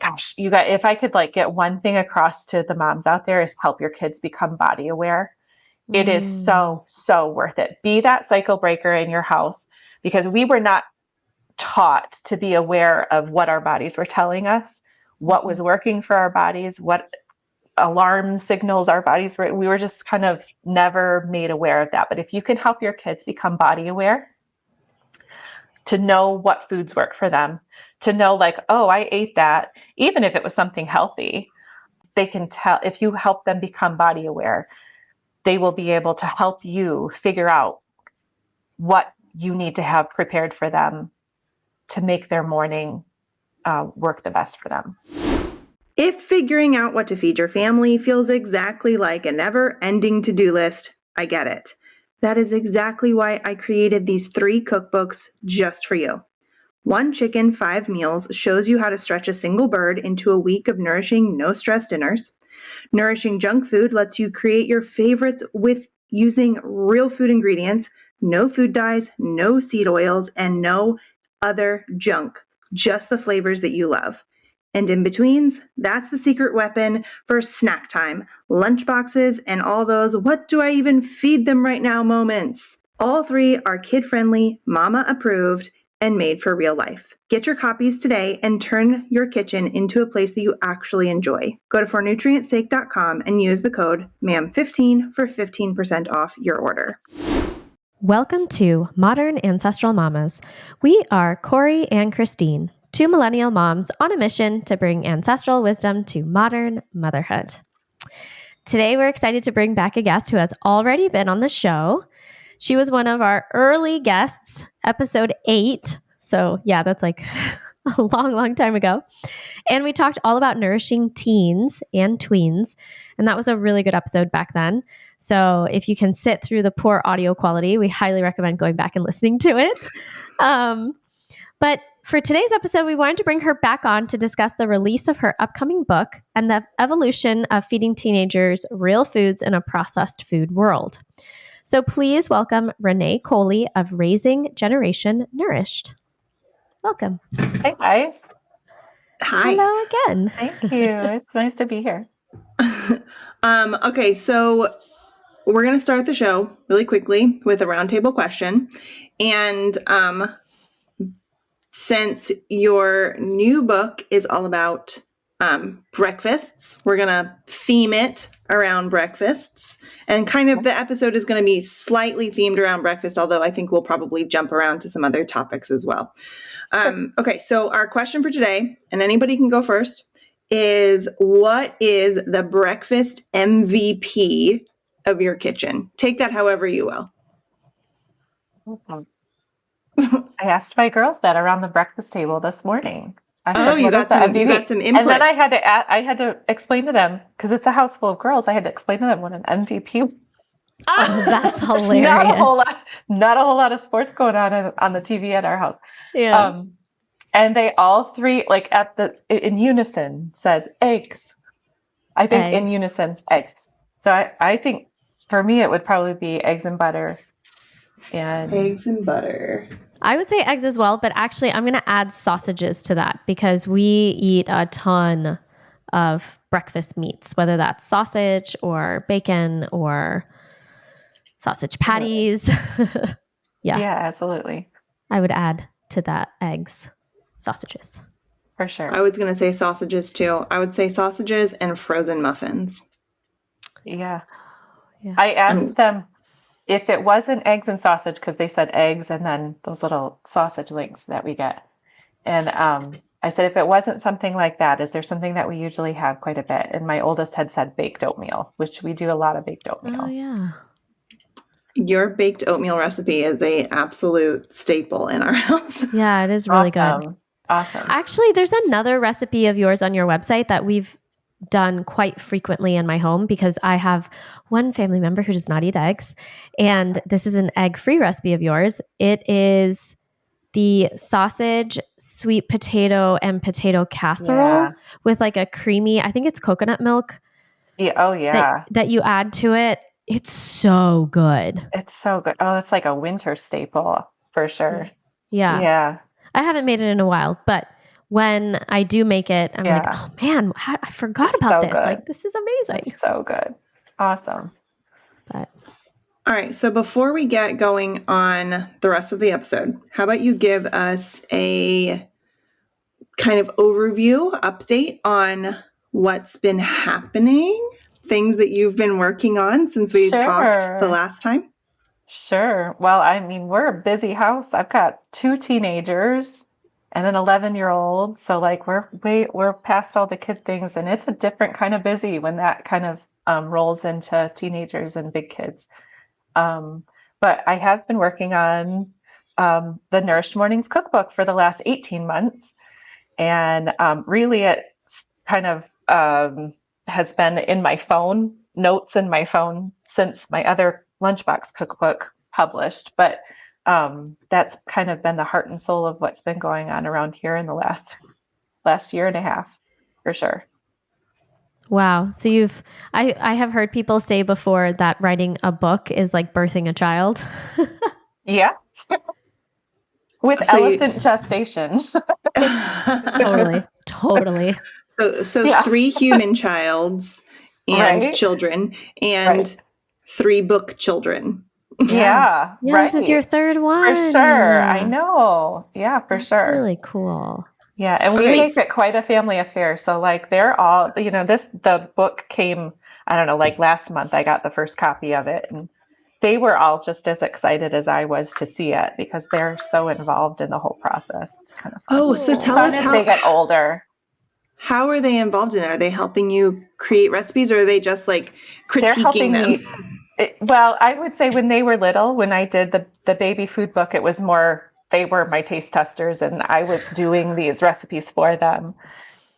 gosh, you got, if I could like get one thing across to the moms out there is help your kids become body aware. It is so, so worth it. Be that cycle breaker in your house, because we were not taught to be aware of what our bodies were telling us, what was working for our bodies, what alarm signals our bodies were. We were just kind of never made aware of that. But if you can help your kids become body aware, to know what foods work for them, to know like, oh, I ate that, even if it was something healthy, they can tell. If you help them become body aware, they will be able to help you figure out what you need to have prepared for them to make their morning work the best for them. If figuring out what to feed your family feels exactly like a never-ending to-do list, I get it. That is exactly why I created these 3 cookbooks just for you. 1 Chicken, 5 Meals shows you how to stretch a single bird into a week of nourishing, no-stress dinners. Nourishing Junk Food lets you create your favorites with using real food ingredients, no food dyes, no seed oils, and no other junk, just the flavors that you love. And in betweens, that's the secret weapon for snack time, lunch boxes, and all those what do I even feed them right now moments. All 3 are kid-friendly, mama approved, and made for real life. Get your copies today and turn your kitchen into a place that you actually enjoy. Go to fornutrientsake.com and use the code MAM15 for 15% off your order. Welcome to Modern Ancestral Mamas. We are Corey and Christine, 2 millennial moms on a mission to bring ancestral wisdom to modern motherhood. Today, we're excited to bring back a guest who has already been on the show. She was one of our early guests, episode 8. So yeah, that's like a long, long time ago. And we talked all about nourishing teens and tweens. And that was a really good episode back then. So if you can sit through the poor audio quality, we highly recommend going back and listening to it. But for today's episode, we wanted to bring her back on to discuss the release of her upcoming book and the evolution of feeding teenagers real foods in a processed food world. So please welcome Renee Kohley of Raising Generation Nourished. Welcome. Hey, guys. Hi. Hello again. Thank you. It's nice to be here. Okay, so we're going to start the show really quickly with a roundtable question. And since your new book is all about breakfasts, we're going to theme it around breakfasts. And kind of the episode is going to be slightly themed around breakfast, although I think we'll probably jump around to some other topics as well. Okay, so our question for today, and anybody can go first, is what is the breakfast MVP of your kitchen? Take that however you will. I asked my girls that around the breakfast table this morning. You got some input. And then I had to explain to them, because it's a house full of girls, I had to explain to them what an MVP was. Oh, that's hilarious. Not a whole lot of sports going on the TV at our house. Yeah. And they all 3, like in unison, said eggs. I think eggs. In unison, eggs. So I think for me, it would probably be eggs and butter. Eggs and butter. I would say eggs as well, but actually I'm going to add sausages to that because we eat a ton of breakfast meats, whether that's sausage or bacon or sausage patties. Yeah, absolutely. I would add to that eggs, sausages. For sure. I was going to say sausages too. I would say sausages and frozen muffins. Yeah. I asked them if it wasn't eggs and sausage, because they said eggs and then those little sausage links that we get. And I said, if it wasn't something like that, is there something that we usually have quite a bit? And my oldest had said baked oatmeal, which we do a lot of baked oatmeal. Oh, yeah. Your baked oatmeal recipe is an absolute staple in our house. Yeah, it is really good. Awesome. Actually, there's another recipe of yours on your website that we've done quite frequently in my home because I have one family member who does not eat eggs. And this is an egg-free recipe of yours. It is the sausage, sweet potato, and potato casserole with like a creamy, I think it's coconut milk. Yeah. Oh, yeah. That you add to it. It's so good. It's so good. Oh, it's like a winter staple for sure. Yeah. Yeah. I haven't made it in a while, but when I do make it, I'm like, Yeah. oh man, I forgot It's about so this. good. Like, this is amazing. It's so good. Awesome. But All right. So before we get going on the rest of the episode, how about you give us a kind of overview update on what's been happening, things that you've been working on since we talked the Sure. last time? Sure. Well, I mean, we're a busy house. I've got 2 teenagers and an 11-year-old. So like we're past all the kid things, and it's a different kind of busy when that kind of rolls into teenagers and big kids. But I have been working on the Nourished Mornings cookbook for the last 18 months. And really, it kind of has been in my phone, notes in my phone since my other lunchbox cookbook published. But that's kind of been the heart and soul of what's been going on around here in the last year and a half, for sure. wow. So I have heard people say before that writing a book is like birthing a child. Yeah, with So elephant gestation. Totally. Totally. So Yeah, 3 human childs and right, children and right. 3 book children. Yeah, Yeah, this is your right. third For sure. I one. know. Yeah, for That's sure. really cool. Yeah, and we Okay. make it quite a family affair. So like they're all, the book came, I don't know, like last month I got the first copy of it, and they were all just as excited as I was to see it because they're so involved in the whole process. It's kind of fun. Oh, so It's tell fun us as they get older. how are they involved in it? Are they helping you create recipes, or are they just like They're critiquing helping them? me. Well, I would say when they were little, when I did the baby food book, it was more they were my taste testers, and I was doing these recipes for them.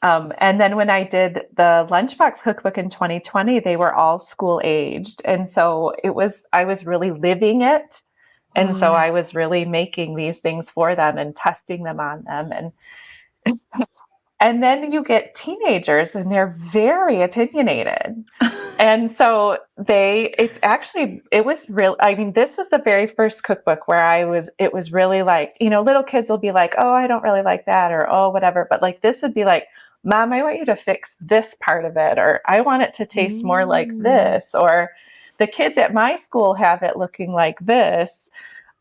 And then when I did the lunchbox cookbook in 2020, they were all school aged, and so I was really living it, and so I was really making these things for them and testing them on them, and then you get teenagers, and they're very opinionated. And so it was real. I mean, this was the very first cookbook where it was really like, little kids will be like, oh, I don't really like that, or, oh, whatever. But like, this would be like, Mom, I want you to fix this part of it, or I want it to taste more like this, or the kids at my school have it looking like this.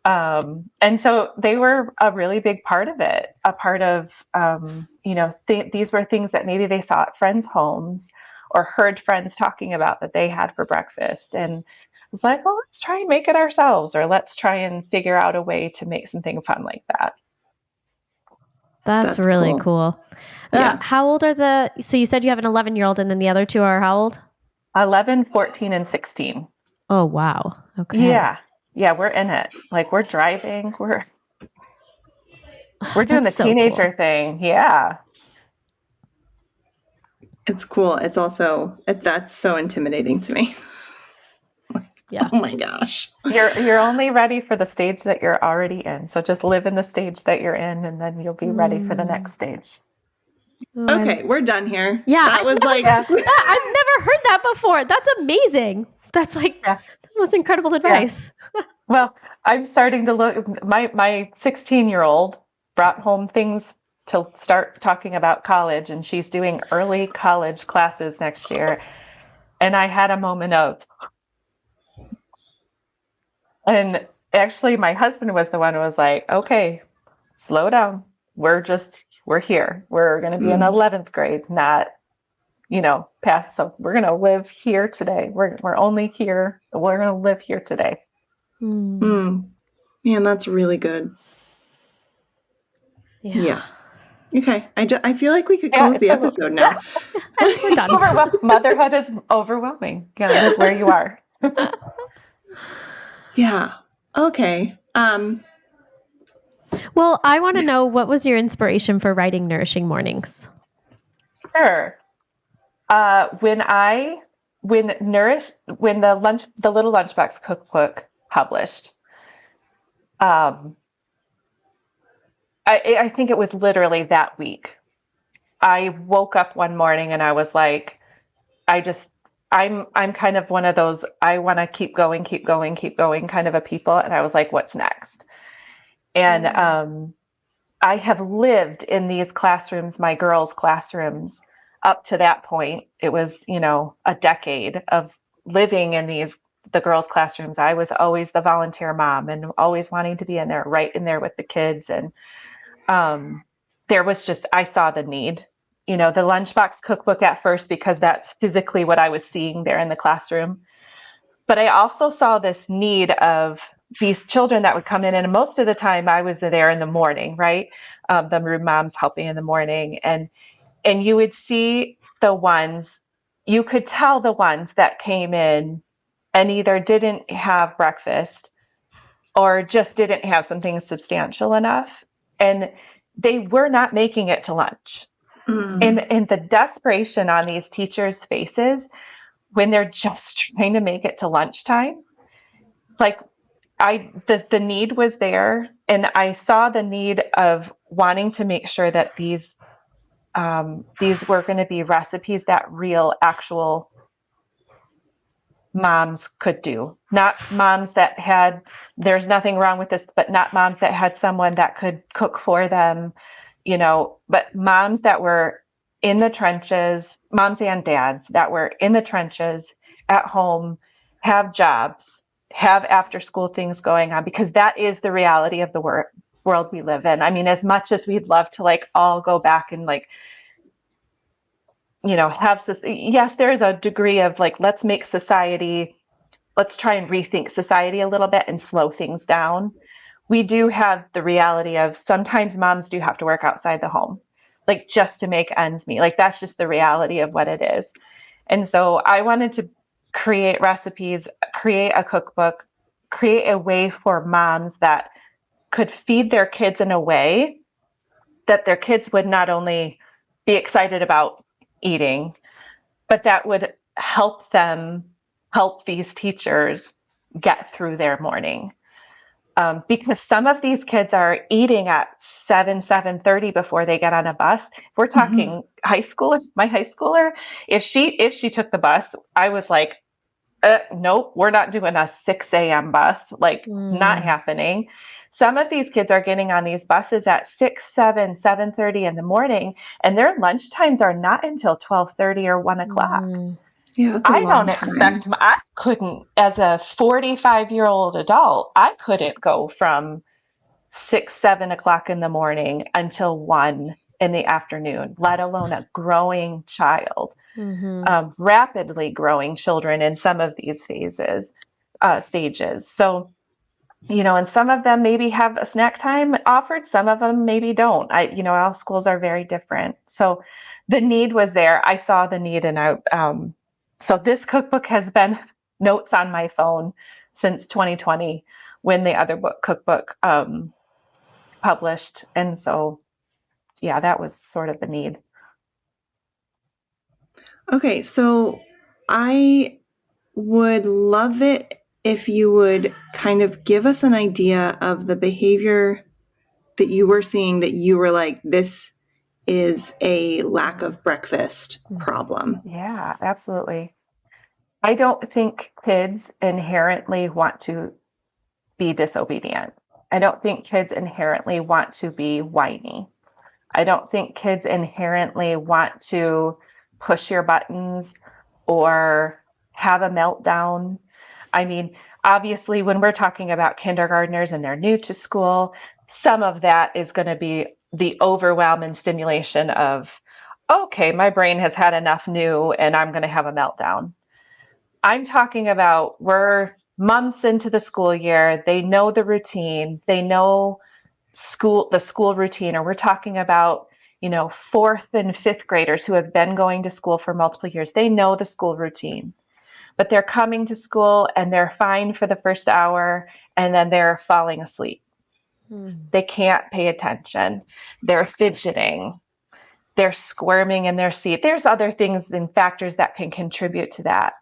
And so they were a really big part of it, a part of, these were things that maybe they saw at friends' homes or heard friends talking about that they had for breakfast. And it was like, well, let's try and make it ourselves, or let's try and figure out a way to make something fun like that. That's really cool. Yeah. How old are so you said you have an 11-year-old and then the other two are how old? 11, 14, and 16. Oh, wow. Okay. Yeah. Yeah, we're in it. Like we're driving, we're doing the That's so teenager cool. thing. Yeah. It's cool. It's also, that's so intimidating to me. Yeah. Oh my gosh. You're only ready for the stage that you're already in. So just live in the stage that you're in, and then you'll be ready for the next stage. Ooh, Okay, we're done here. Yeah, That was like Yeah. I've never heard that before. That's amazing. That's like Yeah. the most incredible advice. Well, I'm starting to look. My 16-year-old brought home things to start talking about college, and she's doing early college classes next year. And I had a moment of, and actually, my husband was the one who was like, "Okay, slow down. We're here. We're going to be in 11th grade, not, past. So we're going to live here today. We're only here. We're going to live here today." man, that's really good. Yeah. Okay. I feel like we could Yeah, close the episode now. We're done. Motherhood is overwhelming. You gotta live where you are. Yeah. Okay. Well, I want to know, what was your inspiration for writing Nourishing Mornings? Sure. When the Little Lunchbox cookbook published, I think it was literally that week. I woke up one morning and I was like, I'm kind of one of those, I want to keep going kind of a people. And I was like, what's next? And I have lived in these classrooms, my girls' classrooms, up to that point. It was, a decade of living in the girls' classrooms. I was always the volunteer mom and always wanting to be in there, right in there with the kids. And there was just, I saw the need, the lunchbox cookbook at first, because that's physically what I was seeing there in the classroom. But I also saw this need of these children that would come in, and most of the time I was there in the morning, right? The room moms helping in the morning, and you would see you could tell the ones that came in and either didn't have breakfast or just didn't have something substantial enough, and they were not making it to lunch. And the desperation on these teachers' faces when they're just trying to make it to lunchtime, like the need was there, and I saw the need of wanting to make sure that these were going to be recipes that real, actual moms could do. Not moms that had, there's nothing wrong with this, but not moms that had someone that could cook for them, but moms that were in the trenches, moms and dads that were in the trenches at home, have jobs, have after school things going on, because that is the reality of the world we live in. I mean, as much as we'd love to all go back and have this, yes, there's a degree of let's try and rethink society a little bit and slow things down. We do have the reality of sometimes moms do have to work outside the home, just to make ends meet. That's just the reality of what it is. And so I wanted to create recipes, create a cookbook, create a way for moms that could feed their kids in a way that their kids would not only be excited about eating, but that would help these teachers get through their morning. Because some of these kids are eating at 7:30 before they get on a bus. We're talking high school. My high schooler, if she took the bus, I was like, nope, we're not doing a 6 a.m. bus. Not happening. Some of these kids are getting on these buses at 6, 7, 7:30 in the morning, and their lunch times are not until 12:30 or 1 o'clock. Yeah, that's a I long don't time. expect, I couldn't, as a 45-year-old adult, I couldn't go from 6, 7 o'clock in the morning until 1 in the afternoon, let alone a growing child, rapidly growing children in some of these stages. So, and some of them maybe have a snack time offered, some of them maybe don't. All schools are very different. So the need was there. I saw the need, and so this cookbook has been notes on my phone since 2020 when the other cookbook published. And so, yeah, that was sort of the need. Okay, so I would love it if you would kind of give us an idea of the behavior that you were seeing that you were like, this is a lack of breakfast problem. Yeah, absolutely. I don't think kids inherently want to be disobedient. I don't think kids inherently want to be whiny. I don't think kids inherently want to push your buttons or have a meltdown. I mean, obviously, when we're talking about kindergartners and they're new to school, some of that is going to be the overwhelm and stimulation of, okay, my brain has had enough new and I'm going to have a meltdown. I'm talking about we're months into the school year. They know the routine. They know the school routine, or we're talking about, fourth and fifth graders who have been going to school for multiple years. They know the school routine, but they're coming to school and they're fine for the first hour and then they're falling asleep. They can't pay attention. They're fidgeting. They're squirming in their seat. There's other things and factors that can contribute to that.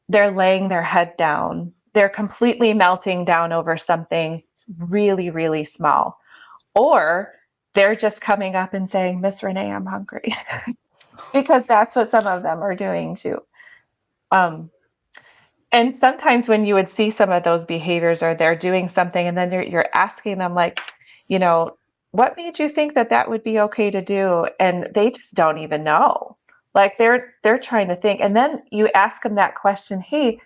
They're laying their head down. They're completely melting down over something really, really small. Or they're just coming up and saying, Miss Renee, I'm hungry. Because that's what some of them are doing too. And sometimes when you would see some of those behaviors, or they're doing something and then you're asking them, what made you think that that would be okay to do? And they just don't even know. Like they're trying to think. And then you ask them that question, hey,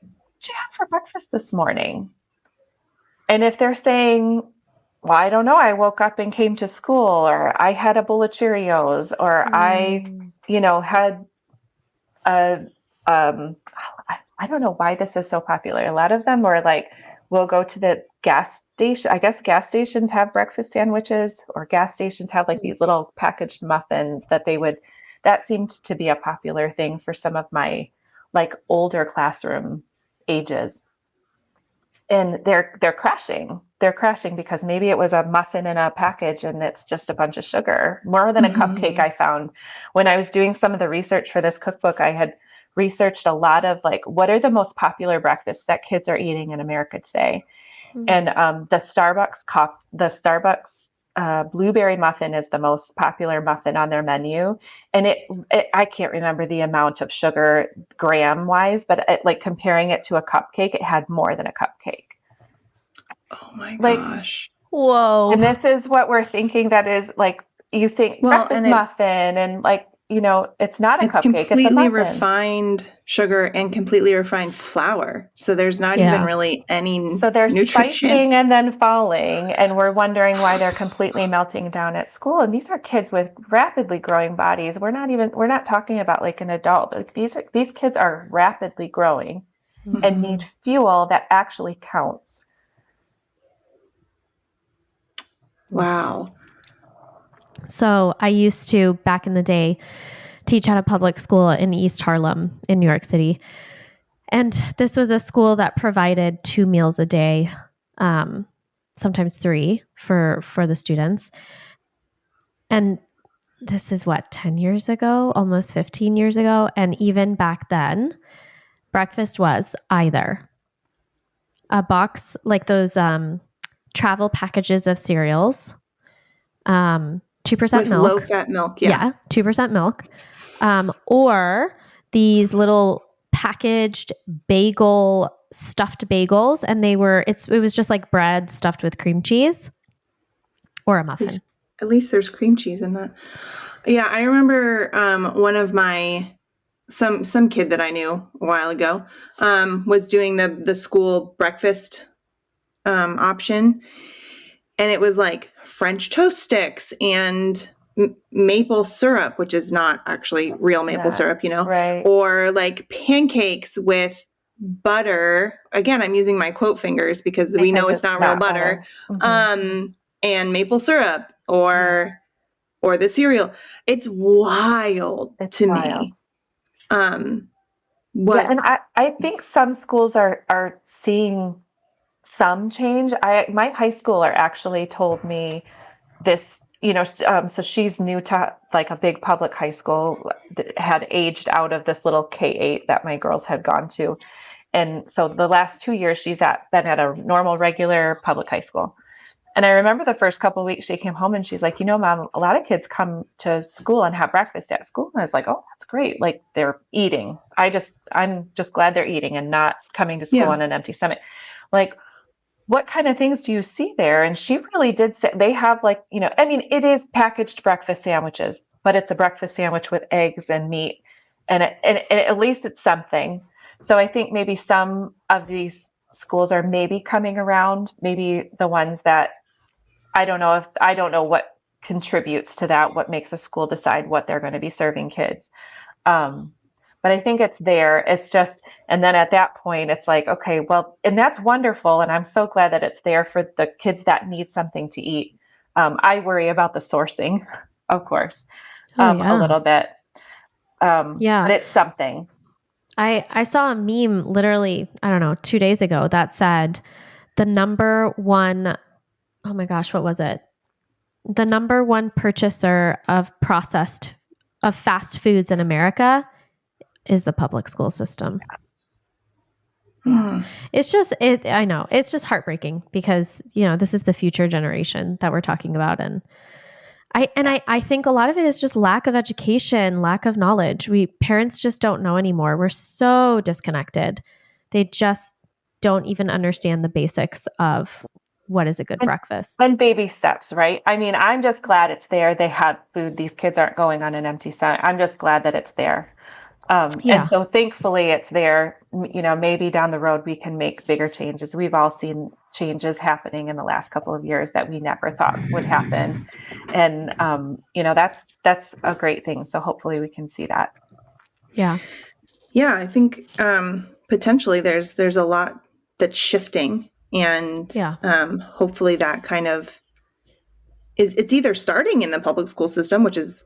what did you have for breakfast this morning? And if they're saying, well, I don't know, I woke up and came to school, or I had a bowl of Cheerios, or I, had a, I don't know why this is so popular. A lot of them were like, we'll go to the gas station. I guess gas stations have breakfast sandwiches, or gas stations have like these little packaged muffins that seemed to be a popular thing for some of my like older classroom ages. And they're crashing. They're crashing because maybe it was a muffin in a package and it's just a bunch of sugar, more than a cupcake. I found when I was doing some of the research for this cookbook, I had researched a lot of like, what are the most popular breakfasts that kids are eating in America today? And the Starbucks blueberry muffin is the most popular muffin on their menu. And I can't remember the amount of sugar gram wise, but like comparing it to a cupcake, it had more than a cupcake. Oh my Like, gosh. Whoa. and this is what we're thinking that is like, you think breakfast muffin and like, it's not a cupcake, it's a muffin. Completely refined sugar and completely refined flour. So there's not even really any So they're nutrition. spiking and then falling, and we're wondering why they're completely melting down at school. And these are kids with rapidly growing bodies. We're not talking about like an adult. Like these kids are rapidly growing and need fuel that actually counts. Wow. So I used to, back in the day, teach at a public school in East Harlem in New York City. And this was a school that provided 2 meals a day, sometimes 3 for the students. And this is 10 years ago, almost 15 years ago. And even back then, breakfast was either a box, like those travel packages of cereals, 2% With milk. low-fat milk, yeah. 2% milk. Or these little packaged stuffed bagels, and it was just like bread stuffed with cream cheese or a muffin. At least there's cream cheese in that. Yeah, I remember one of some kid that I knew a while ago was doing the school breakfast option, and it was like French toast sticks and maple syrup, which is not actually real maple syrup, right? Or like pancakes with butter. Again, I'm using my quote fingers because we know it's not real butter. And maple syrup or the cereal. It's wild to me. And I think some schools are seeing some change. My high schooler actually told me this, so she's new to like a big public high school that had aged out of this little K-8 that my girls had gone to. And so the last 2 years she's been at a normal, regular public high school. And I remember the first couple of weeks she came home and she's like, Mom, a lot of kids come to school and have breakfast at school. And I was like, oh, that's great. Like they're eating. I'm just glad they're eating and not coming to school on an empty stomach. Like, what kind of things do you see there? And she really did say they have it is packaged breakfast sandwiches, but it's a breakfast sandwich with eggs and meat. And at least it's something. So I think maybe some of these schools are maybe coming around, maybe the ones that I don't know what contributes to that, what makes a school decide what they're going to be serving kids. But I think it's there. It's just, and then at that point, it's like, okay, well, and that's wonderful. And I'm so glad that it's there for the kids that need something to eat. I worry about the sourcing, of course, a little bit. But it's something. I saw a meme literally, I don't know, 2 days ago that said the number one, oh my gosh, what was it? The number one purchaser of fast foods in America is the public school system. It's just, I know, it's just heartbreaking because, this is the future generation that we're talking about. And I think a lot of it is just lack of education, lack of knowledge. Parents just don't know anymore. We're so disconnected. They just don't even understand the basics of what is a good breakfast? And baby steps, right? I mean, I'm just glad it's there. They have food. These kids aren't going on an empty stomach. I'm just glad that it's there. Yeah. And so thankfully it's there. Maybe down the road we can make bigger changes. We've all seen changes happening in the last couple of years that we never thought would happen. And, that's a great thing. So hopefully we can see that. Yeah. Yeah, I think potentially there's a lot that's shifting, and Yeah. hopefully that kind of it's either starting in the public school system, which is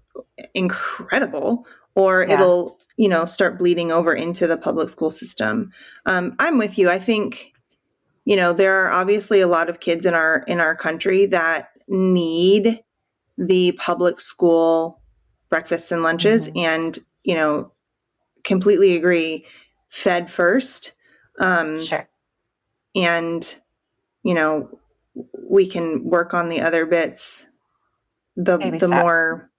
incredible, or Yeah. it'll start bleeding over into the public school system. I'm with you. I think there are obviously a lot of kids in our country that need the public school breakfasts and lunches, Mhm. and completely agree, fed first. Sure. And we can work on the other bits Baby the steps. more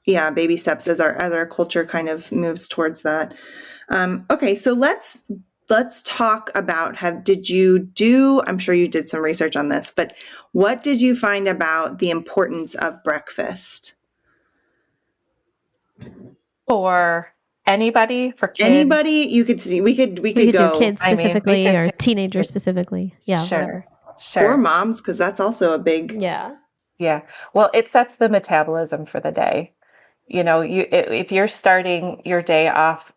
baby steps as our culture kind of moves towards that. Okay, so let's talk about I'm sure you did some research on this, but what did you find about the importance of breakfast? For anybody, for kids. Anybody, you could see, we could We could do go, kids I mean, we specifically could or do teenagers kids. specifically. Yeah, Sure. whatever. Sure. or moms, because that's also a big. Yeah. Yeah. Well, it sets the metabolism for the day. If you're starting your day off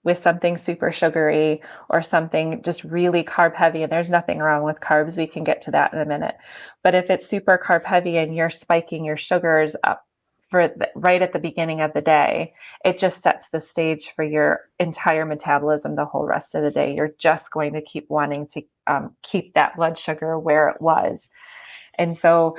with something super sugary or something just really carb heavy, and there's nothing wrong with carbs, we can get to that in a minute. But if it's super carb heavy and you're spiking your sugars up right at the beginning of the day, it just sets the stage for your entire metabolism the whole rest of the day. You're just going to keep wanting to keep that blood sugar where it was. And so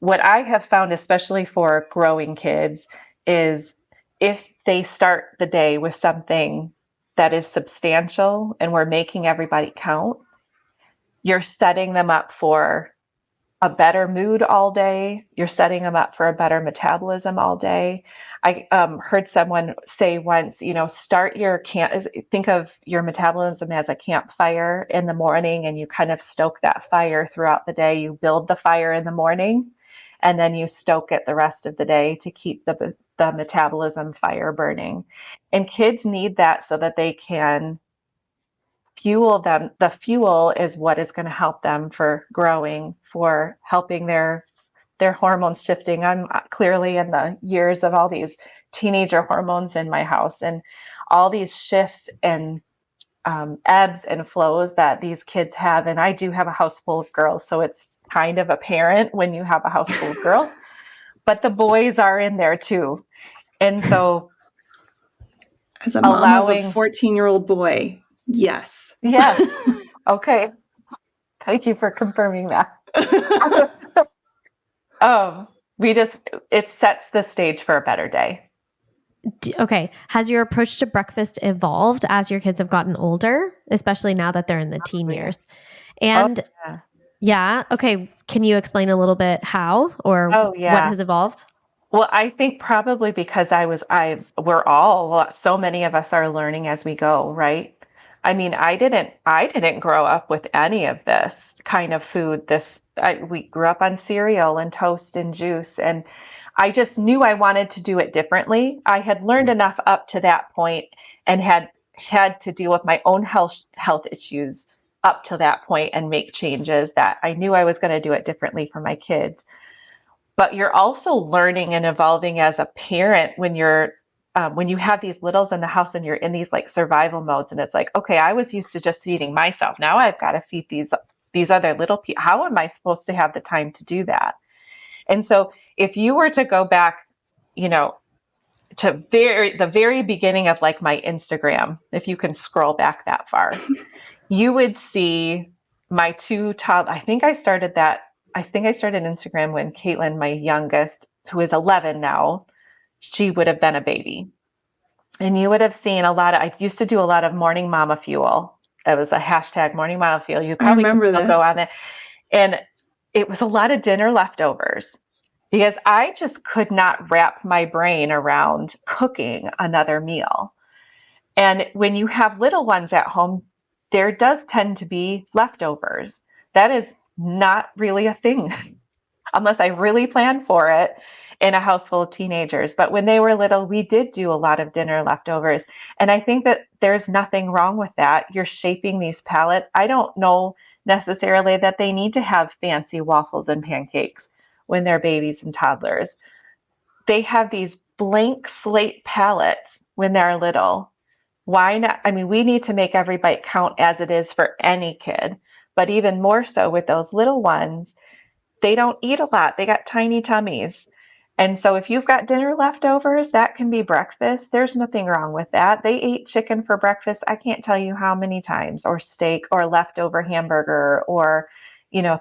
what I have found, especially for growing kids, is if they start the day with something that is substantial and we're making everybody count, you're setting them up for a better mood all day. You're setting them up for a better metabolism all day. I heard someone say once, think of your metabolism as a campfire in the morning, and you kind of stoke that fire throughout the day. You build the fire in the morning, and then you stoke it the rest of the day to keep the metabolism fire burning. And kids need that so that they can fuel them. The fuel is what is going to help them for growing, for helping their hormones shifting. I'm clearly in the years of all these teenager hormones in my house, and all these shifts and ebbs and flows that these kids have. And I do have a house full of girls, so it's kind of apparent when you have a house full of girls, but the boys are in there too. And so As a mom of a allowing 14-year-old boy, yes. yes. Okay, thank you for confirming that. It sets the stage for a better day. Okay. Has your approach to breakfast evolved as your kids have gotten older, especially now that they're in the teen years? And yeah. Okay. Can you explain a little bit how or what has evolved? Well, I think probably because so many of us are learning as we go, right? I mean, I didn't grow up with any of this kind of food. We grew up on cereal and toast and juice, and I just knew I wanted to do it differently. I had learned enough up to that point and had to deal with my own health issues up to that point and make changes that I knew I was going to do it differently for my kids. But you're also learning and evolving as a parent when you have these littles in the house and you're in these like survival modes, and it's like, okay, I was used to just feeding myself. Now I've got to feed these other little people. How am I supposed to have the time to do that? And so if you were to go back, to the very beginning of like my Instagram, if you can scroll back that far, you would see my two toddlers. I think I started Instagram when Caitlin, my youngest, who is 11 now, she would have been a baby. And you would have seen I used to do a lot of morning mama fuel. It was a hashtag morning mama fuel. You probably can still go on it. And it was a lot of dinner leftovers because I just could not wrap my brain around cooking another meal. And when you have little ones at home, there does tend to be leftovers. That is not really a thing unless I really plan for it in a house full of teenagers. But when they were little, we did do a lot of dinner leftovers. And I think that there's nothing wrong with that. You're shaping these palates. I don't know necessarily that they need to have fancy waffles and pancakes when they're babies and toddlers. They have these blank slate palates when they're little. Why not? I mean, we need to make every bite count as it is for any kid, but even more so with those little ones, they don't eat a lot. They got tiny tummies. And so if you've got dinner leftovers, that can be breakfast. There's nothing wrong with that. They ate chicken for breakfast. I can't tell you how many times, or steak, or leftover hamburger, or,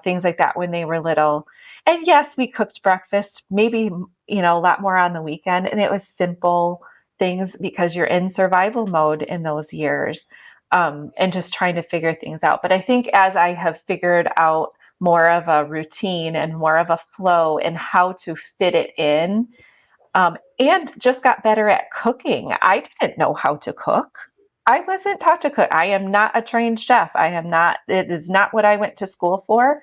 things like that when they were little. And yes, we cooked breakfast, maybe, a lot more on the weekend. And it was simple things because you're in survival mode in those years, and just trying to figure things out. But I think as I have figured out more of a routine and more of a flow and how to fit it in, and just got better at cooking. I didn't know how to cook. I wasn't taught to cook. I am not a trained chef. It is not what I went to school for.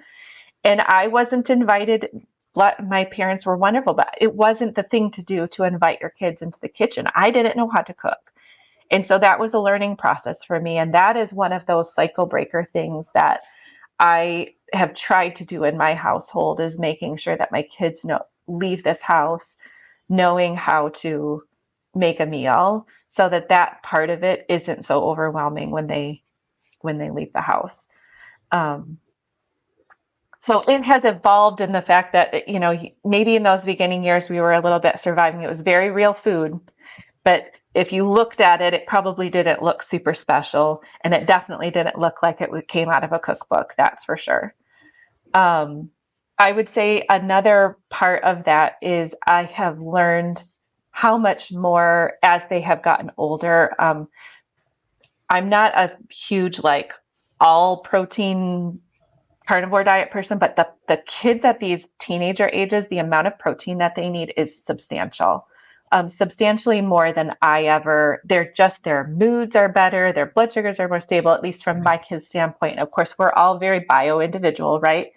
And I wasn't invited. My parents were wonderful, but it wasn't the thing to do to invite your kids into the kitchen. I didn't know how to cook. And so that was a learning process for me. And that is one of those cycle breaker things that I have tried to do in my household, is making sure that my kids leave this house knowing how to make a meal, so that part of it isn't so overwhelming when they leave the house. So it has evolved in the fact that, maybe in those beginning years we were a little bit surviving. It was very real food, but if you looked at it, it probably didn't look super special, and it definitely didn't look like it came out of a cookbook. That's for sure. I would say another part of that is I have learned how much more as they have gotten older. I'm not a huge, like, all protein carnivore diet person, but the kids at these teenager ages, the amount of protein that they need is substantial. Substantially more than their moods are better, their blood sugars are more stable, at least from my kids' standpoint. Of course, we're all very bio-individual, right?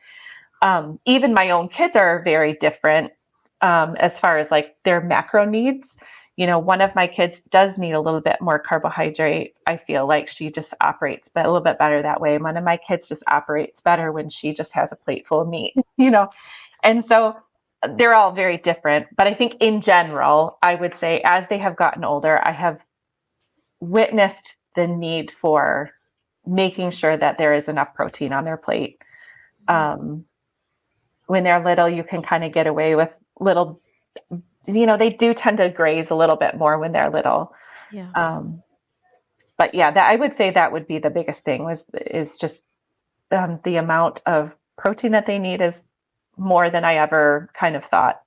Even my own kids are very different, as far as like their macro needs. One of my kids does need a little bit more carbohydrate. I feel like she just operates a little bit better that way. One of my kids just operates better when she just has a plate full of meat, And so they're all very different. But I think in general, I would say as they have gotten older, I have witnessed the need for making sure that there is enough protein on their plate. When they're little, you can kind of get away with little, they do tend to graze a little bit more when they're little. Yeah. But yeah, I would say that would be the biggest thing is just the amount of protein that they need is more than I ever kind of thought.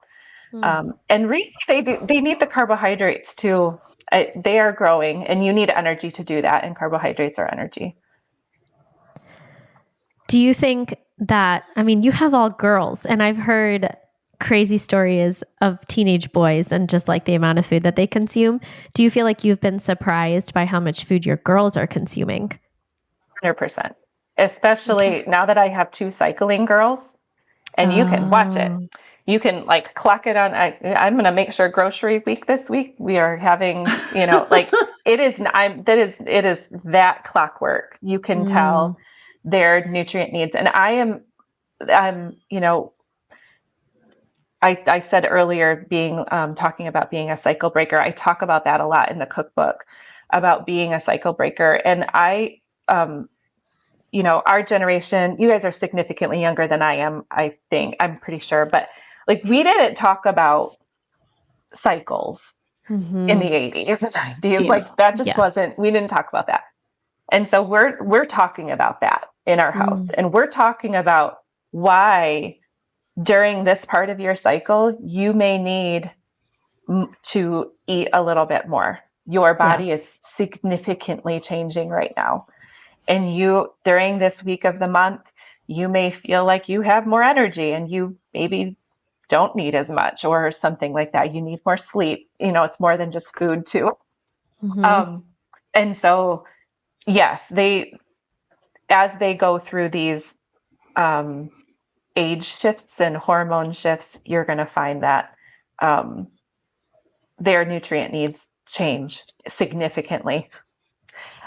And really, they need the carbohydrates too. They are growing, and you need energy to do that, and carbohydrates are energy. Do you think that, you have all girls, and I've heard crazy stories of teenage boys and just like the amount of food that they consume. Do you feel like you've been surprised by how much food your girls are consuming? 100%. Especially now that I have 2 cycling girls, and you can watch it. You can like clock it on. I'm going to make sure grocery week this week we are having, like it is that clockwork. You can tell their nutrient needs. And I'm I said earlier, talking about being a cycle breaker. I talk about that a lot in the cookbook, about being a cycle breaker. And our generation, you guys are significantly younger than I am, I think, I'm pretty sure. But like, we didn't talk about cycles in the 80s and 90s. Yeah. Like that just wasn't, we didn't talk about that. And so we're talking about that in our house. And we're talking about why during this part of your cycle, you may need to eat a little bit more. Your body is significantly changing right now. And during this week of the month, you may feel like you have more energy and you maybe don't need as much or something like that. You need more sleep. It's more than just food too. And so, yes, as they go through these age shifts and hormone shifts, you're going to find that their nutrient needs change significantly.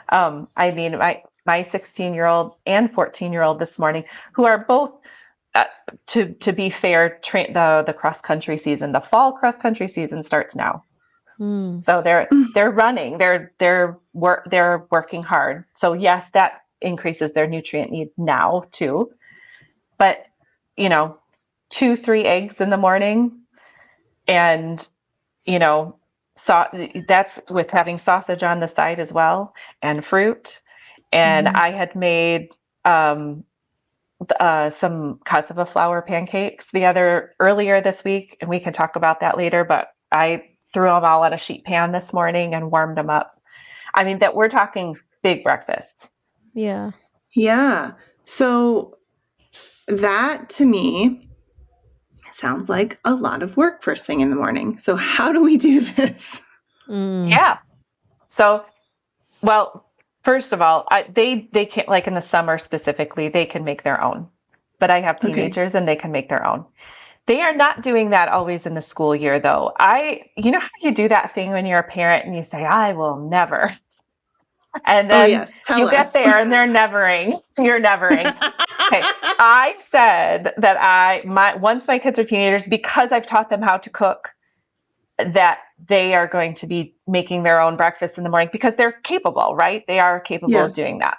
I mean, my 16-year-old and 14-year-old this morning, who are both, to be fair, the cross country season, the fall cross country season starts now. So they're running, they're working hard. So yes, that increases their nutrient need now too. But 2-3 eggs in the morning, and so that's with having sausage on the side as well, and fruit. And I had made some cassava flour pancakes earlier this week, and we can talk about that later. But I threw them all on a sheet pan this morning and warmed them up. I mean, that we're talking big breakfasts. Yeah. Yeah. So that to me sounds like a lot of work first thing in the morning. So how do we do this? Yeah. So, well, first of all, they can't, like in the summer specifically, they can make their own. But I have teenagers and they can make their own. They are not doing that always in the school year, though. You know how you do that thing when you're a parent and you say, I will never. And then yes. you get there and they're nevering. You're nevering. Okay. I said that once my kids are teenagers, because I've taught them how to cook, that they are going to be making their own breakfast in the morning because they're capable, right? They are capable of doing that.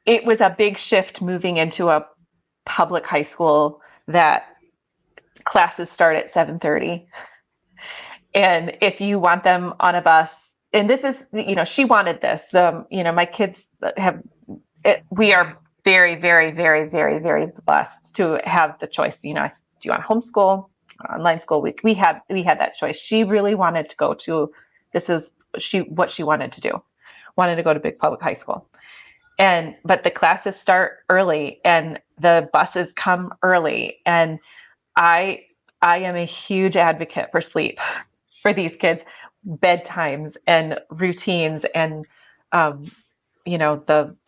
It was a big shift moving into a public high school that classes start at 7:30. And if you want them on a bus, and this is, she wanted this, my kids we are very, very, very, very, very blessed to have the choice. Do you want homeschool, online school? We had that choice. She really wanted to go to, what she wanted to do, wanted to go to big public high school. But the classes start early and the buses come early. And I am a huge advocate for sleep for these kids, bedtimes and routines, and the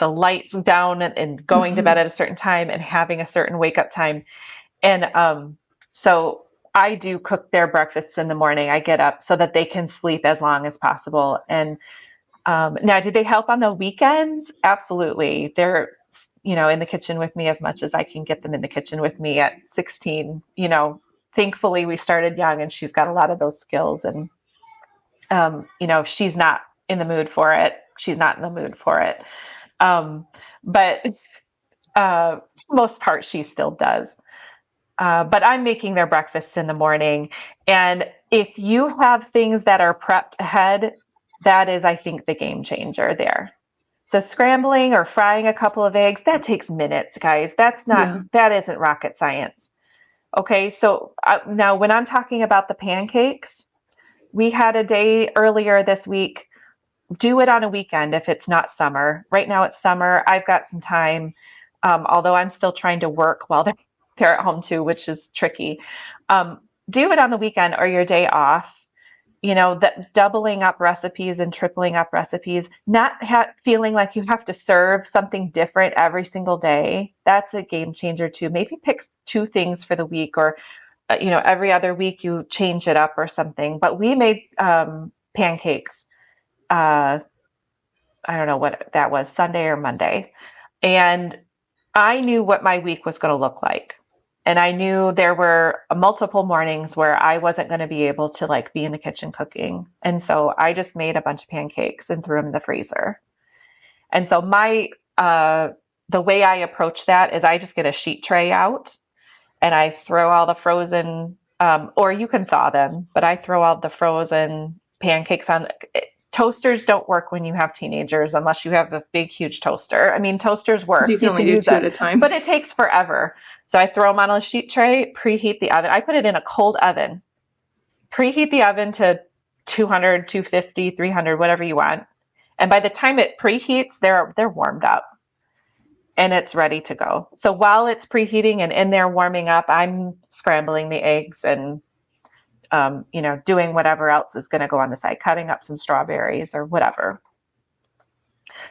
lights down and going to bed at a certain time and having a certain wake up time. And so I do cook their breakfasts in the morning. I get up so that they can sleep as long as possible. And now, do they help on the weekends? Absolutely. They're in the kitchen with me as much as I can get them in the kitchen with me at 16. Thankfully we started young and she's got a lot of those skills. And if she's not in the mood for it, she's not in the mood for it. But for the most part, she still does. But I'm making their breakfast in the morning. And if you have things that are prepped ahead, that is, I think, the game changer there. So scrambling or frying a couple of eggs, that takes minutes, guys. That isn't rocket science. Okay, so now when I'm talking about the pancakes, we had a day earlier this week. Do it on a weekend if it's not summer. Right now it's summer. I've got some time, although I'm still trying to work while they're at home too, which is tricky. Do it on the weekend or your day off. That doubling up recipes and tripling up recipes, not feeling like you have to serve something different every single day. That's a game changer too. Maybe pick 2 things for the week, or every other week you change it up or something. But we made pancakes. I don't know what that was, Sunday or Monday. And I knew what my week was going to look like. And I knew there were multiple mornings where I wasn't going to be able to be in the kitchen cooking. And so I just made a bunch of pancakes and threw them in the freezer. And so the way I approach that is I just get a sheet tray out and I throw all the frozen, or you can thaw them, but I throw all the frozen pancakes on. Toasters don't work when you have teenagers unless you have a big, huge toaster. I mean, toasters work. You can only do 2 at a time. But it takes forever. So I throw them on a sheet tray, preheat the oven. I put it in a cold oven. Preheat the oven to 200, 250, 300, whatever you want. And by the time it preheats, they're warmed up and it's ready to go. So while it's preheating and in there warming up, I'm scrambling the eggs and doing whatever else is going to go on the side, cutting up some strawberries or whatever.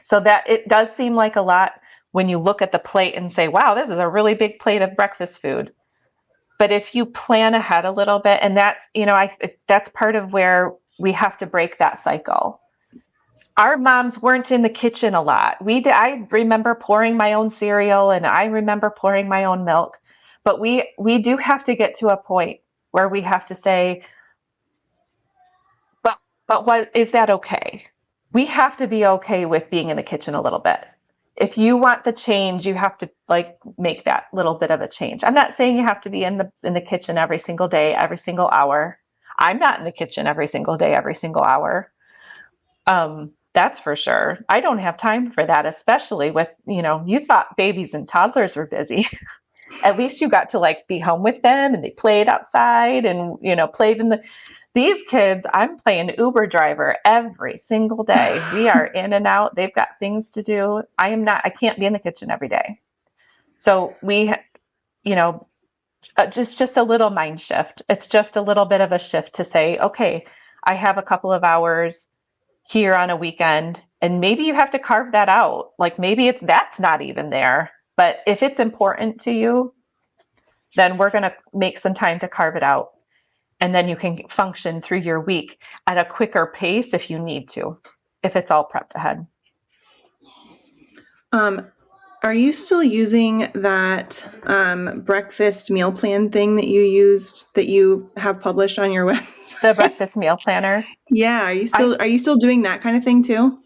So that it does seem like a lot. when you look at the plate and say, wow, this is a really big plate of breakfast food. But if you plan ahead a little bit, and that's, that's part of where we have to break that cycle. Our moms weren't in the kitchen a lot. I remember pouring my own cereal and I remember pouring my own milk, but we do have to get to a point where we have to say, but what is that okay? We have to be okay with being in the kitchen a little bit. If you want the change, you have to make that little bit of a change. I'm not saying you have to be in the kitchen every single day, every single hour. I'm not in the kitchen every single day, every single hour. That's for sure. I don't have time for that, especially with, you thought babies and toddlers were busy. At least you got to be home with them and they played outside and, played in these kids, I'm playing Uber driver every single day. We are in and out. They've got things to do. I can't be in the kitchen every day. So just a little mind shift. It's just a little bit of a shift to say, okay, I have a couple of hours here on a weekend, and maybe you have to carve that out. Maybe that's not even there. But if it's important to you, then we're going to make some time to carve it out. And then you can function through your week at a quicker pace if you need to, if it's all prepped ahead. Are you still using that breakfast meal plan thing that you have published on your website? The breakfast meal planner. Yeah. Are you still doing that kind of thing too?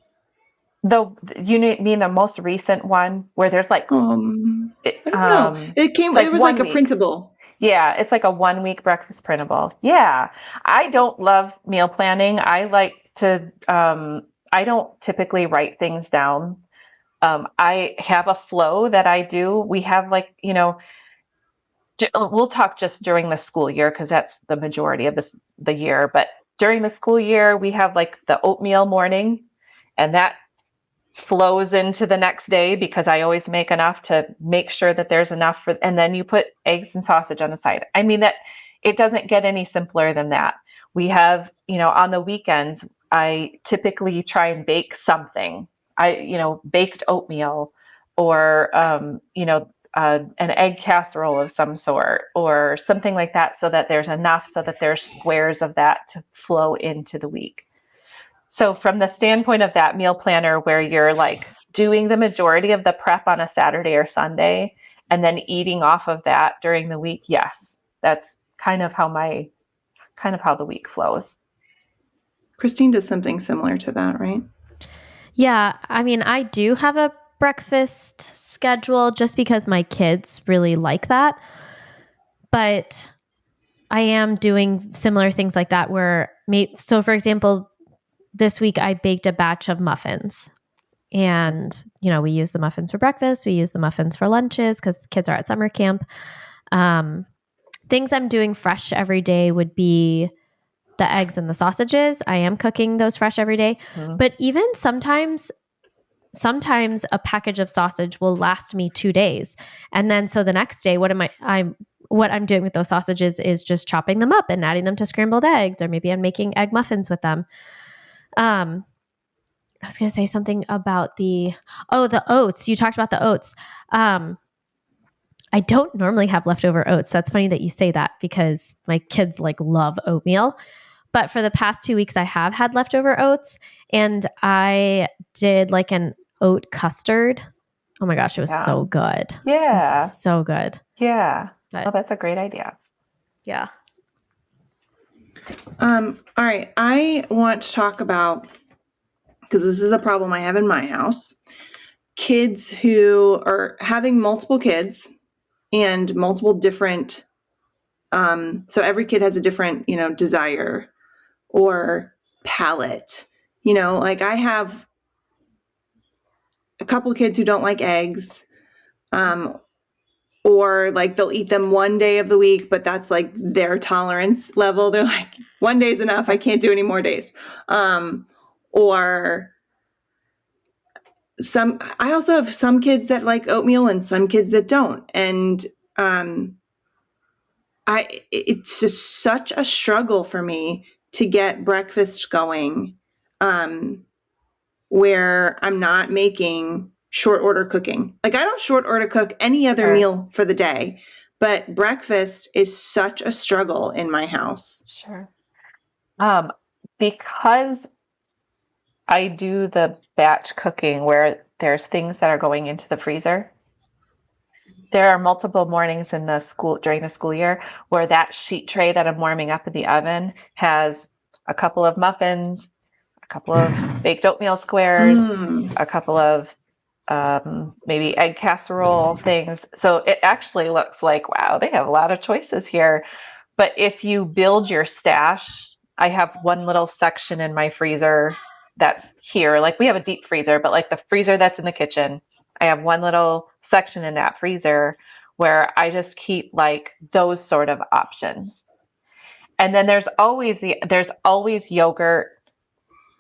You mean the most recent one where there's I don't know. It was like a printable. Yeah, it's like a 1 week breakfast printable. Yeah. I don't love meal planning. I like to, I don't typically write things down. I have a flow that I do. We have we'll talk just during the school year because that's the majority of the year. But during the school year, we have the oatmeal morning, and that flows into the next day because I always make enough to make sure that there's enough and then you put eggs and sausage on the side. I mean, that it doesn't get any simpler than that. We have, on the weekends, I typically try and bake something. Baked oatmeal or, an egg casserole of some sort or something like that so that there's enough so that there's squares of that to flow into the week. So from the standpoint of that meal planner where you're doing the majority of the prep on a Saturday or Sunday and then eating off of that during the week, yes, that's kind of how the week flows. Christine does something similar to that, right? Yeah. I mean, I do have a breakfast schedule just because my kids really like that. But I am doing similar things like that so for example, this week I baked a batch of muffins and, we use the muffins for breakfast. We use the muffins for lunches because the kids are at summer camp. Things I'm doing fresh every day would be the eggs and the sausages. I am cooking those fresh every day. Mm-hmm. But even sometimes a package of sausage will last me 2 days. And then so the next day, what I'm doing with those sausages is just chopping them up and adding them to scrambled eggs, or maybe I'm making egg muffins with them. I was going to say something about the oats. You talked about the oats. I don't normally have leftover oats. That's funny that you say that because my kids love oatmeal. But for the past 2 weeks, I have had leftover oats, and I did an oat custard. Oh my gosh, it was so good. Yeah. It was so good. Yeah. Well, that's a great idea. Yeah. All right. I want to talk about, because this is a problem I have in my house, kids who are having multiple kids and multiple different, so every kid has a different, desire or palate. I have a couple of kids who don't like eggs, or they'll eat them one day of the week, but that's their tolerance level. They're like, 1 day's enough. I can't do any more days. Or I also have some kids that like oatmeal and some kids that don't. And it's just such a struggle for me to get breakfast going, where I'm not making short order cooking. Like I don't short order cook any other meal for the day, but breakfast is such a struggle in my house. Sure. Because I do the batch cooking where there's things that are going into the freezer. There are multiple mornings in the school during the school year where that sheet tray that I'm warming up in the oven has a couple of muffins, a couple of baked oatmeal squares, a couple of maybe egg casserole things. So it actually looks like, wow, they have a lot of choices here. But if you build your stash, I have one little section in my freezer that's here. Like we have a deep freezer, but like the freezer that's in the kitchen, I have one little section in that freezer where I just keep like those sort of options. And then there's always yogurt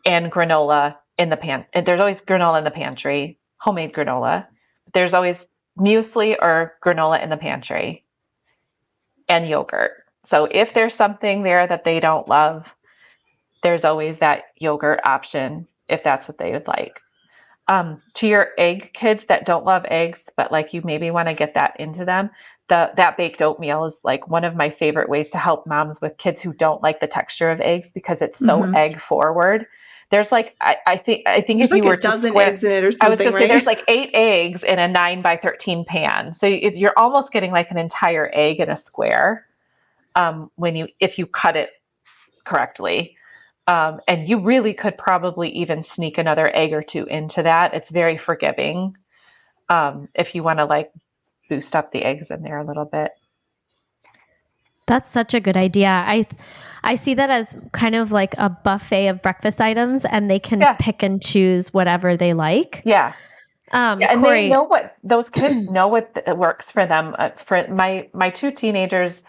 and granola in the pan. And there's always granola in the pantry, homemade granola. There's always muesli or granola in the pantry and yogurt. So if there's something there that they don't love, there's always that yogurt option if that's what they would like. To your egg kids that don't love eggs, but like you maybe want to get that into them, that baked oatmeal is like one of my favorite ways to help moms with kids who don't like the texture of eggs because it's so egg forward. There's like I think There's if you like were a dozen to square, eggs in it or I was something, going to right? say there's like 8 eggs in a 9x13 pan, so you're almost getting like an entire egg in a square if you cut it correctly. And you really could probably even sneak another egg or two into that. It's very forgiving if you want to like boost up the eggs in there a little bit. That's such a good idea. I see that as kind of like a buffet of breakfast items, and they can pick and choose whatever they like. Yeah. And Kory, they know what those kids know what works for them. For my 2 teenagers,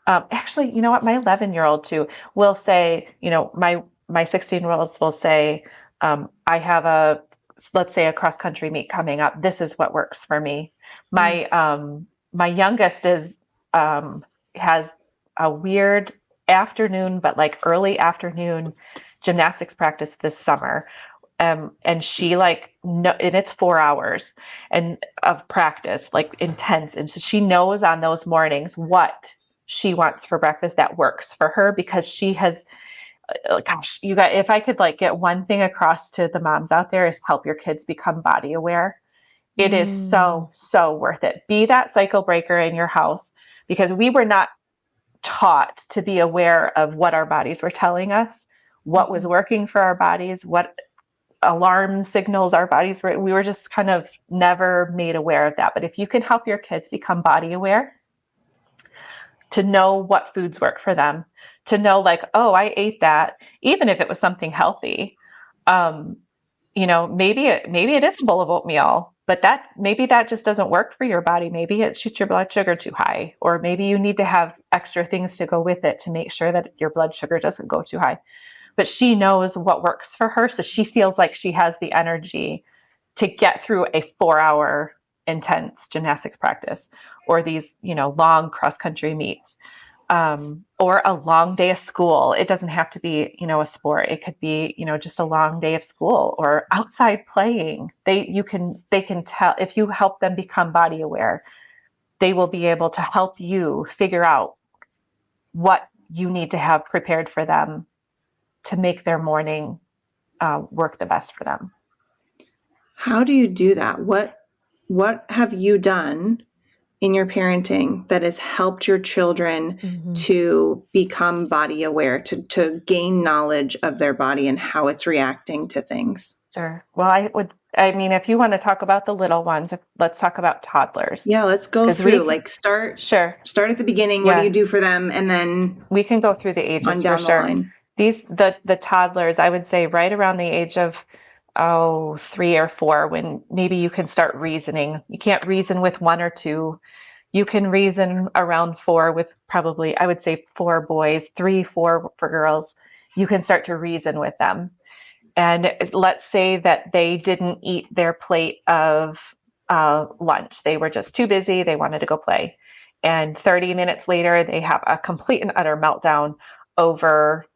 actually, you know what? My 11-year-old too will say, my 16-year-olds will say, let's say a cross country meet coming up. This is what works for me. My youngest has a weird afternoon, but like early afternoon gymnastics practice this summer. And she and it's 4 hours of practice, like intense. And so she knows on those mornings what she wants for breakfast that works for her because she has, gosh, you guys, if I could like get one thing across to the moms out there is help your kids become body aware. It is so, so worth it. Be that cycle breaker in your house because we were not taught to be aware of what our bodies were telling us, what was working for our bodies, what alarm signals our bodies were. We were just kind of never made aware of that. But if you can help your kids become body aware, to know what foods work for them, to know like, oh, I ate that, even if it was something healthy. Maybe it is a bowl of oatmeal, but maybe that just doesn't work for your body. Maybe it shoots your blood sugar too high, or maybe you need to have extra things to go with it to make sure that your blood sugar doesn't go too high. But she knows what works for her, so she feels like she has the energy to get through a 4-hour intense gymnastics practice, or these, long cross-country meets, or a long day of school. It doesn't have to be, a sport. It could be, just a long day of school or outside playing. They can tell if you help them become body aware, they will be able to help you figure out what you need to have prepared for them to make their morning work the best for them. How do you do that? What have you done in your parenting that has helped your children to become body aware, to gain knowledge of their body and how it's reacting to things? Sure. Well, if you want to talk about the little ones, let's talk about toddlers. Yeah, let's go through. Start at the beginning. What do you do for them? And then we can go through the ages on down for sure. the line. The toddlers, I would say right around the age of 3 or 4, when maybe you can start reasoning. You can't reason with 1 or 2. You can reason around 4 with probably, I would say 4 boys, 3, 4 for girls. You can start to reason with them. And let's say that they didn't eat their plate of lunch. They were just too busy. They wanted to go play. And 30 minutes later, they have a complete and utter meltdown over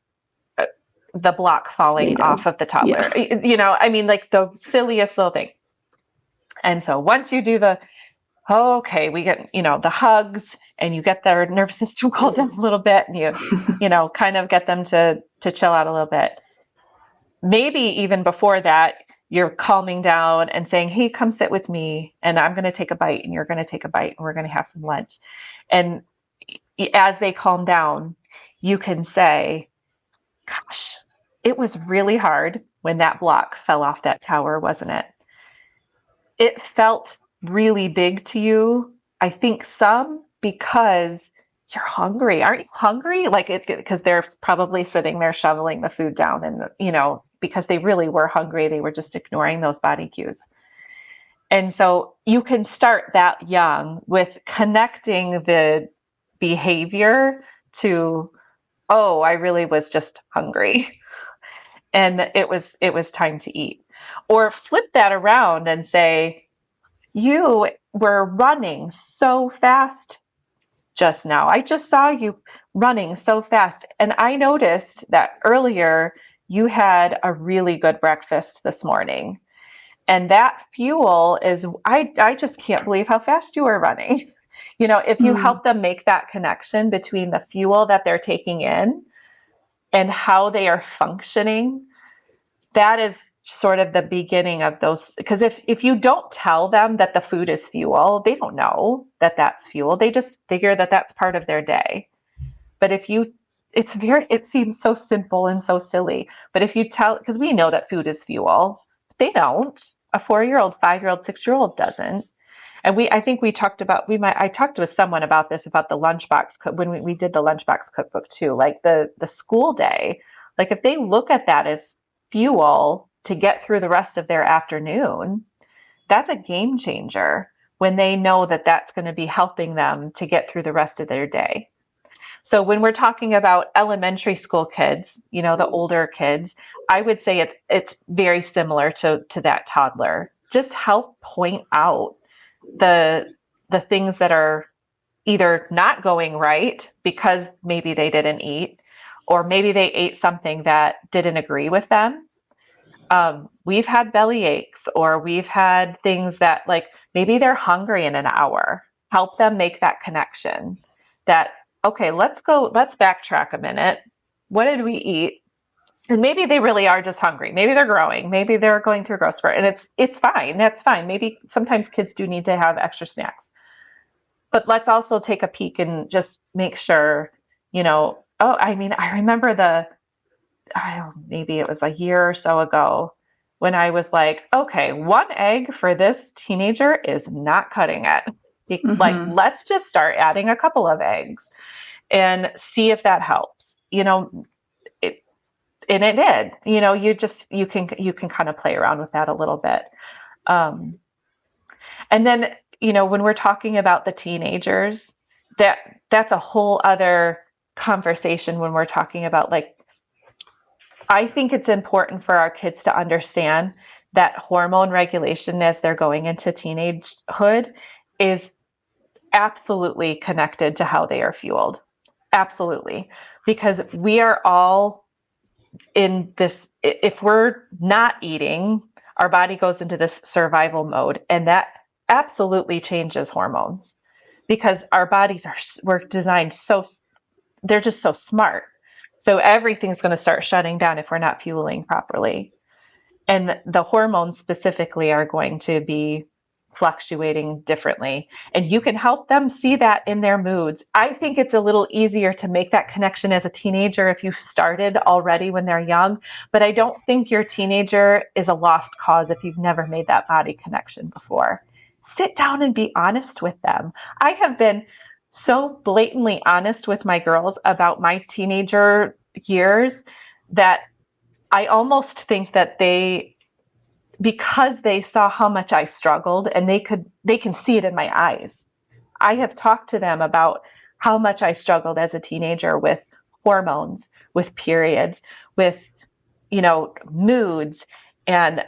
the block falling off of the toddler. Yeah. Like the silliest little thing. And so once you do okay, we get, the hugs, and you get their nervous system cooled down a little bit, and kind of get them to chill out a little bit. Maybe even before that, you're calming down and saying, hey, come sit with me, and I'm going to take a bite, and you're going to take a bite, and we're going to have some lunch. And as they calm down, you can say, gosh, it was really hard when that block fell off that tower, wasn't it? It felt really big to you. I think some because you're hungry. Aren't you hungry? Because they're probably sitting there shoveling the food down, and, because they really were hungry, they were just ignoring those body cues. And so you can start that young with connecting the behavior to, oh, I really was just hungry. And it was time to eat. Or flip that around and say, you were running so fast just now. I just saw you running so fast. And I noticed that earlier you had a really good breakfast this morning. And that fuel is, I just can't believe how fast you were running. If you help them make that connection between the fuel that they're taking in and how they are functioning, that is sort of the beginning of those. Because if you don't tell them that the food is fuel, they don't know that that's fuel. They just figure that that's part of their day. But it seems so simple and so silly. But if you tell, because we know that food is fuel, they don't. A 4-year-old, 5-year-old, 6-year-old doesn't. And I think I talked with someone about this, about the lunchbox, when we did the lunchbox cookbook too, like the school day, like if they look at that as fuel to get through the rest of their afternoon, that's a game changer when they know that that's going to be helping them to get through the rest of their day. So when we're talking about elementary school kids, the older kids, I would say it's very similar to that toddler. Just help point out the things that are either not going right because maybe they didn't eat, or maybe they ate something that didn't agree with them. We've had belly aches, or we've had things that, like, maybe they're hungry in an hour. Help them make that connection that, okay, let's backtrack a minute. What did we eat? And maybe they really are just hungry. Maybe they're growing. Maybe they're going through growth spurt, and it's fine. That's fine. Maybe sometimes kids do need to have extra snacks. But let's also take a peek and just make sure, I remember maybe it was a year or so ago when I was like, okay, 1 egg for this teenager is not cutting it. Like, let's just start adding a couple of eggs and see if that helps. And it did. You can kind of play around with that a little bit. And then, when we're talking about the teenagers, that's a whole other conversation when we're talking about, like, I think it's important for our kids to understand that hormone regulation as they're going into teenagehood is absolutely connected to how they are fueled. Absolutely. Because we are all in this, if we're not eating, our body goes into this survival mode, and that absolutely changes hormones, because our bodies we're designed they're just so smart. So everything's going to start shutting down if we're not fueling properly. And the hormones specifically are going to be fluctuating differently. And you can help them see that in their moods. I think it's a little easier to make that connection as a teenager if you've started already when they're young. But I don't think your teenager is a lost cause if you've never made that body connection before. Sit down and be honest with them. I have been so blatantly honest with my girls about my teenager years that I almost think that because they saw how much I struggled, and they can see it in my eyes. I have talked to them about how much I struggled as a teenager with hormones, with periods, with, moods, and,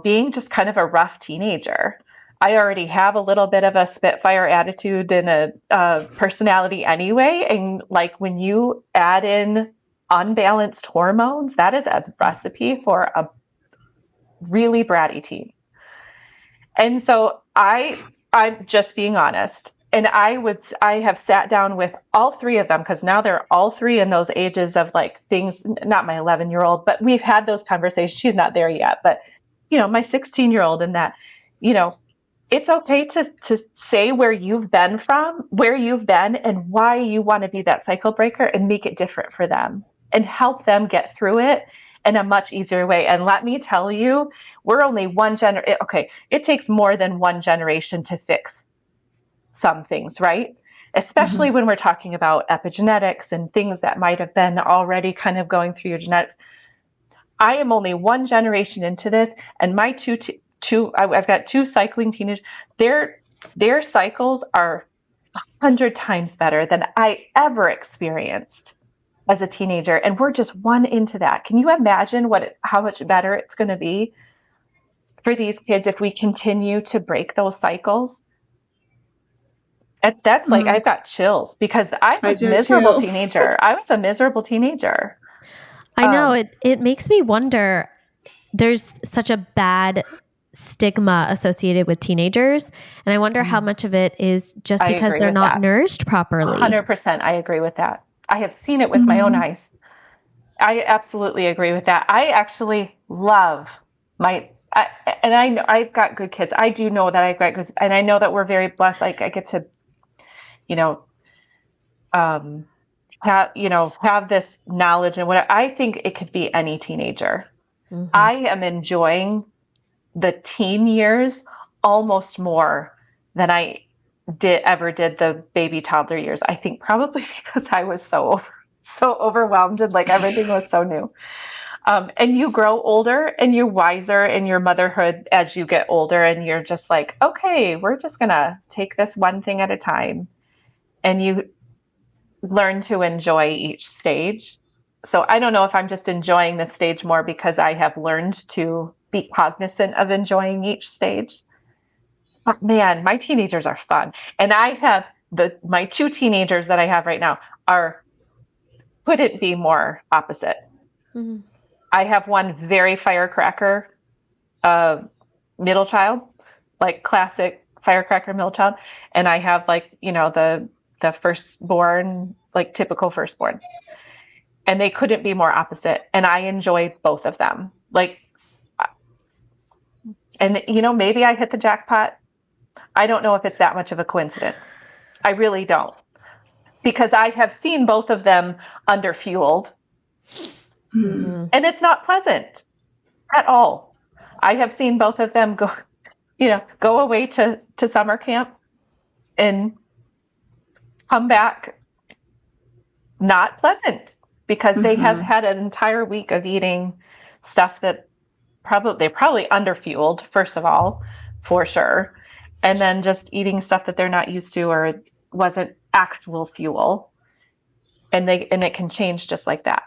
being just kind of a rough teenager. I already have a little bit of a Spitfire attitude and a personality anyway. And, like, when you add in unbalanced hormones, that is a recipe for a really bratty teen. And so I'm just being honest. And I have sat down with all three of them because now they're all three in those ages of like things, not my 11-year-old, but we've had those conversations. She's not there yet, but my 16-year-old and that, you know, it's okay to say where you've been and why you want to be that cycle breaker and make it different for them and help them get through it in a much easier way. And let me tell you, we're only one generation. Okay, it takes more than one generation to fix some things, right? Especially when we're talking about epigenetics and things that might have been already kind of going through your genetics. I am only one generation into this, and my I've got two cycling teenagers. Their cycles are 100 times better than I ever experienced as a teenager, and we're just one into that. Can you imagine how much better it's going to be for these kids if we continue to break those cycles? That's like I've got chills because I was a miserable teenager. I was a miserable teenager. I know it makes me wonder. There's such a bad stigma associated with teenagers, and I wonder how much of it is just because they're not nourished properly. 100%, I agree with that. I have seen it with my own eyes. I absolutely agree with that. I actually love and I know I've got good kids. I do know that I've got good, and I know that we're very blessed. Like I get to, have this knowledge and what I think it could be any teenager. I am enjoying the teen years almost more than I ever did the baby toddler years. I think probably because I was so overwhelmed and like everything was so new. And you grow older and you're wiser in your motherhood as you get older, and you're just like, okay, we're just gonna take this one thing at a time, and you learn to enjoy each stage. So I don't know if I'm just enjoying this stage more because I have learned to be cognizant of enjoying each stage. But man, my teenagers are fun. And I have my two teenagers that I have right now couldn't be more opposite. I have one very firecracker middle child, like classic firecracker middle child. And I have like, the firstborn, like typical firstborn. And they couldn't be more opposite. And I enjoy both of them. Like, and maybe I hit the jackpot. I don't know if it's that much of a coincidence. I really don't. Because I have seen both of them underfueled. And it's not pleasant at all. I have seen both of them go away to summer camp and come back not pleasant because they have had an entire week of eating stuff that they're probably underfueled, first of all, for sure. And then just eating stuff that they're not used to or wasn't actual fuel. And it can change just like that.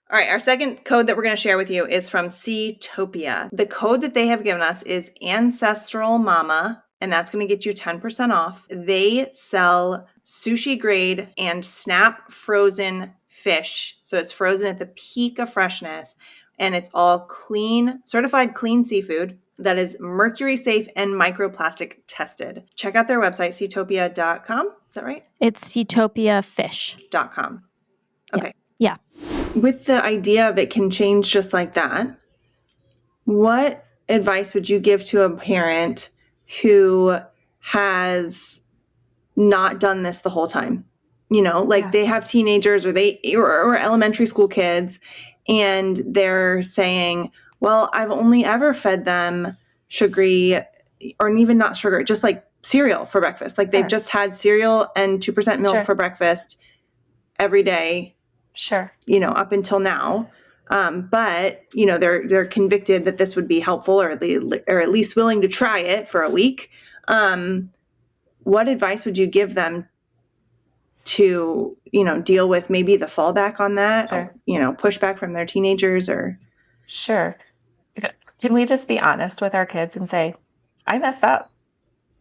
All right, our second code that we're going to share with you is from Seatopia. The code that they have given us is Ancestral Mama, and that's going to get you 10% off. They sell sushi grade and snap frozen fish. So it's frozen at the peak of freshness, and it's all clean, certified clean seafood that is mercury safe and microplastic tested. Check out their website, seatopia.com. Is that right? It's seatopiafish.com. Okay. Yeah. With the idea of it can change just like that, what advice would you give to a parent who has not done this the whole time? They have teenagers or elementary school kids, and they're saying, well, I've only ever fed them sugary, or even not sugar, just like cereal for breakfast. Like they've just had cereal and 2% milk for breakfast every day. Sure. Up until now. But they're convicted that this would be helpful, or at least willing to try it for a week. What advice would you give them to, deal with maybe the fallback on that, or, pushback from their teenagers or? Sure. Can we just be honest with our kids and say, I messed up?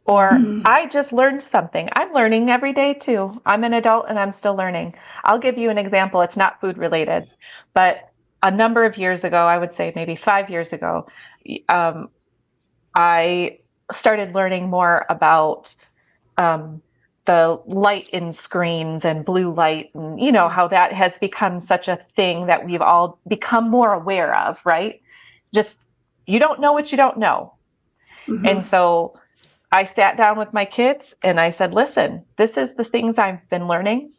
Or I just learned something. I'm learning every day too. I'm an adult and I'm still learning. I'll give you an example. It's not food related, but a number of years ago, I would say maybe 5 years ago, I started learning more about the light in screens and blue light, and how that has become such a thing that we've all become more aware of, right? Just, you don't know what you don't know. And so I sat down with my kids and I said, listen, this is the things I've been learning.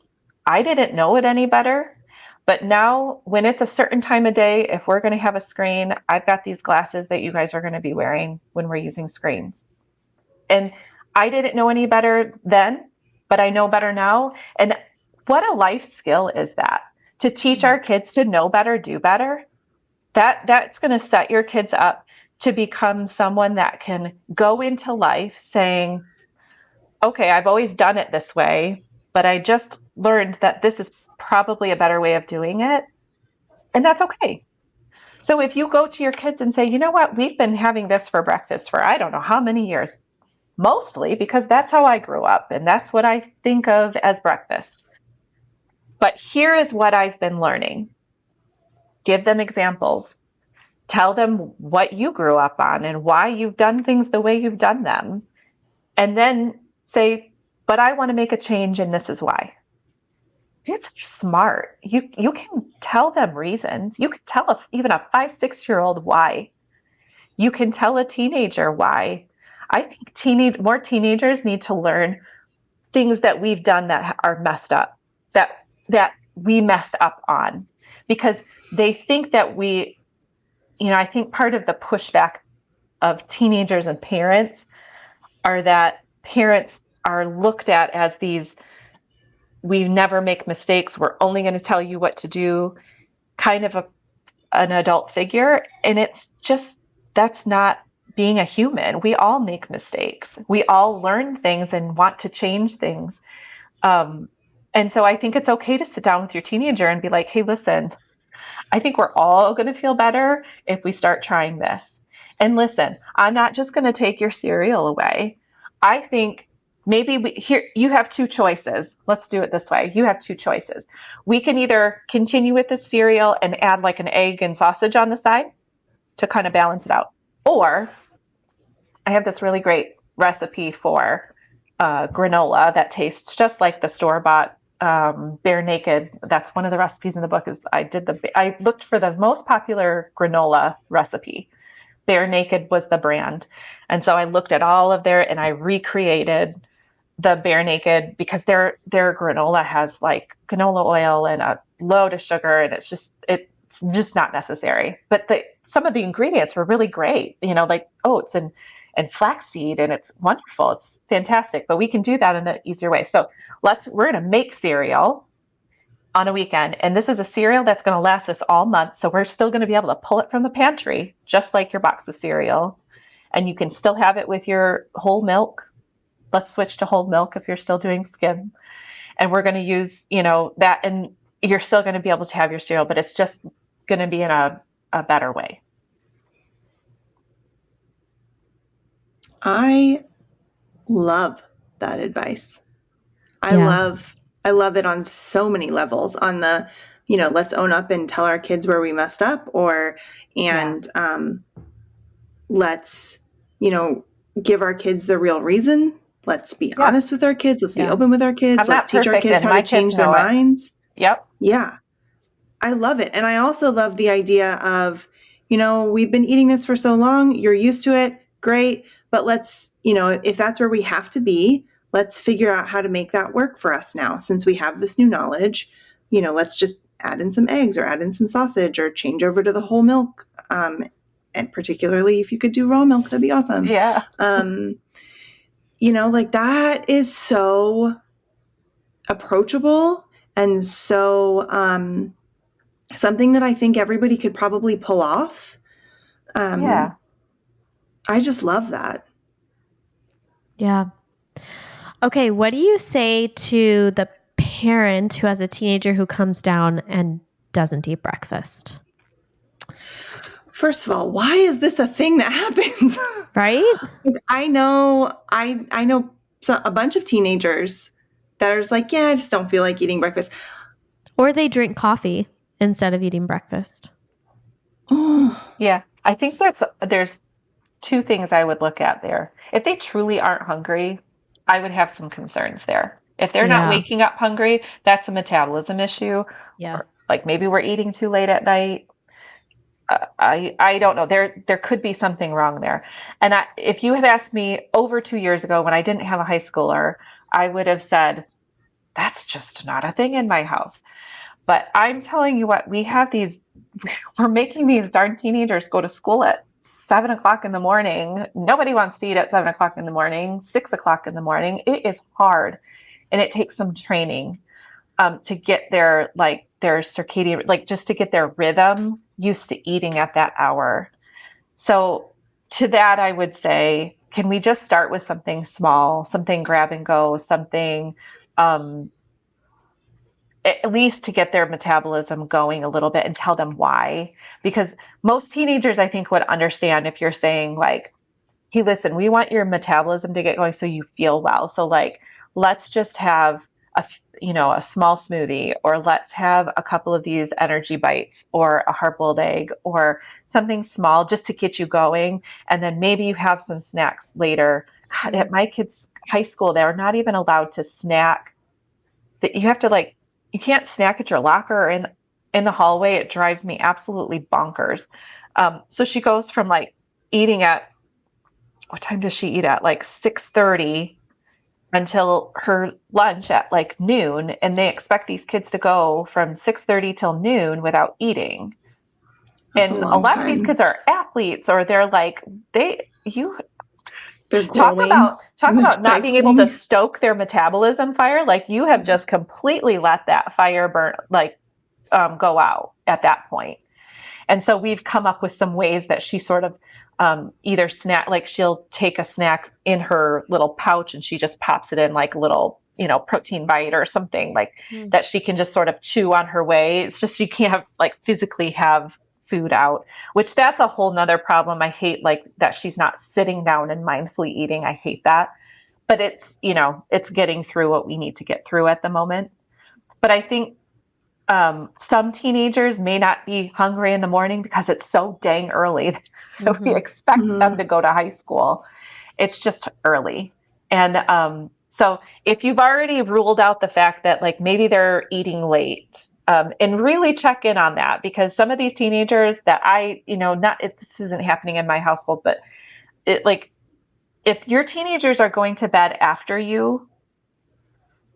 I didn't know it any better. But now, when it's a certain time of day, if we're going to have a screen, I've got these glasses that you guys are going to be wearing when we're using screens. And I didn't know any better then, but I know better now. And what a life skill is that, to teach our kids to know better, do better. That's going to set your kids up to become someone that can go into life saying, okay, I've always done it this way, but I just learned that this is probably a better way of doing it. And that's okay. So if you go to your kids and say, you know what, we've been having this for breakfast for I don't know how many years, mostly because that's how I grew up and that's what I think of as breakfast. But here is what I've been learning. Give them examples. Tell them what you grew up on and why you've done things the way you've done them. And then say, but I want to make a change and this is why. It's smart. You can tell them reasons. You can tell even a 5-6-year-old why. You can tell a teenager why. I think more teenagers need to learn things that we've done that are messed up, that we messed up on, because they think that I think part of the pushback of teenagers and parents are that parents are looked at as these, we never make mistakes, we're only going to tell you what to do, kind of an adult figure. And it's just, that's not being a human. We all make mistakes. We all learn things and want to change things. And so I think it's okay to sit down with your teenager and be like, hey, listen, I think we're all going to feel better if we start trying this. And listen, I'm not just going to take your cereal away. I think maybe here you have two choices. Let's do it this way. You have two choices. We can either continue with the cereal and add like an egg and sausage on the side to kind of balance it out. Or I have this really great recipe for granola that tastes just like the store-bought Bare Naked. That's one of the recipes in the book. I looked for the most popular granola recipe. Bare Naked was the brand. And so I looked at all of and I recreated the Bare Naked, because their granola has like canola oil and a load of sugar, and it's just not necessary. But some of the ingredients were really great, like oats and flaxseed, and it's wonderful. It's fantastic. But we can do that in an easier way. So we're going to make cereal on a weekend. And this is a cereal that's going to last us all month. So we're still going to be able to pull it from the pantry, just like your box of cereal. And you can still have it with your whole milk. Let's switch to whole milk if you're still doing skim. And we're going to use, that, and you're still going to be able to have your cereal, but it's just going to be in a better way. I love that advice. I love it on so many levels. On the, let's own up and tell our kids where we messed up, let's, give our kids the real reason. Let's be honest with our kids. Let's be open with our kids. Let's teach our kids how to change their minds. Yep. Yeah. I love it. And I also love the idea of, we've been eating this for so long. You're used to it. Great. But let's, if that's where we have to be, let's figure out how to make that work for us now. Since we have this new knowledge, let's just add in some eggs or add in some sausage or change over to the whole milk. And particularly if you could do raw milk, that'd be awesome. Yeah. Like that is so approachable and so something that I think everybody could probably pull off. I just love that. Yeah. Okay, what do you say to the parent who has a teenager who comes down and doesn't eat breakfast? First of all, why is this a thing that happens? Right? I know a bunch of teenagers that are just like, yeah, I just don't feel like eating breakfast. Or they drink coffee instead of eating breakfast. Yeah, I think there's two things I would look at there. If they truly aren't hungry, I would have some concerns there. If they're not Yeah. waking up hungry, that's a metabolism issue. Yeah. Or like maybe we're eating too late at night. I don't know. There could be something wrong there. And if you had asked me over 2 years ago when I didn't have a high schooler, I would have said, that's just not a thing in my house. But I'm telling you what, we're making these darn teenagers go to school at 7 o'clock in the morning. Nobody wants to eat at 7 o'clock in the morning, 6 o'clock in the morning. It is hard. And it takes some training to get their circadian, like just to get their rhythm used to eating at that hour. So to that, I would say, can we just start with something small, something grab and go, something at least to get their metabolism going a little bit and tell them why? Because most teenagers, I think, would understand if you're saying like, hey, listen, we want your metabolism to get going so you feel well. So like, let's just have a small smoothie, or let's have a couple of these energy bites or a hard-boiled egg or something small just to get you going. And then maybe you have some snacks later. God, at my kids' high school, they're not even allowed to snack. That you have to you can't snack at your locker or in the hallway. It drives me absolutely bonkers. So she goes from like eating at, what time does she eat at? Like 6:30 until her lunch at like noon. And they expect these kids to go from 6:30 till noon without eating. That's a And a long lot of these time. kids are athletes, or they're like, They're talk glowing. about They're not being able to cycling. stoke their metabolism fire. Like you have just completely let that fire burn, go out at that point. And so we've come up with some ways that she sort of either snack, like she'll take a snack in her little pouch and she just pops it in like a little, protein bite or something like that she can just sort of chew on her way. It's just, you can't have physically have food out, which that's a whole nother problem. I hate that she's not sitting down and mindfully eating. I hate that. But it's getting through what we need to get through at the moment. But I think some teenagers may not be hungry in the morning because it's so dang early. So we expect them to go to high school. It's just early. And so if you've already ruled out the fact that maybe they're eating late, and really check in on that, because some of these teenagers that this isn't happening in my household, but if your teenagers are going to bed after you,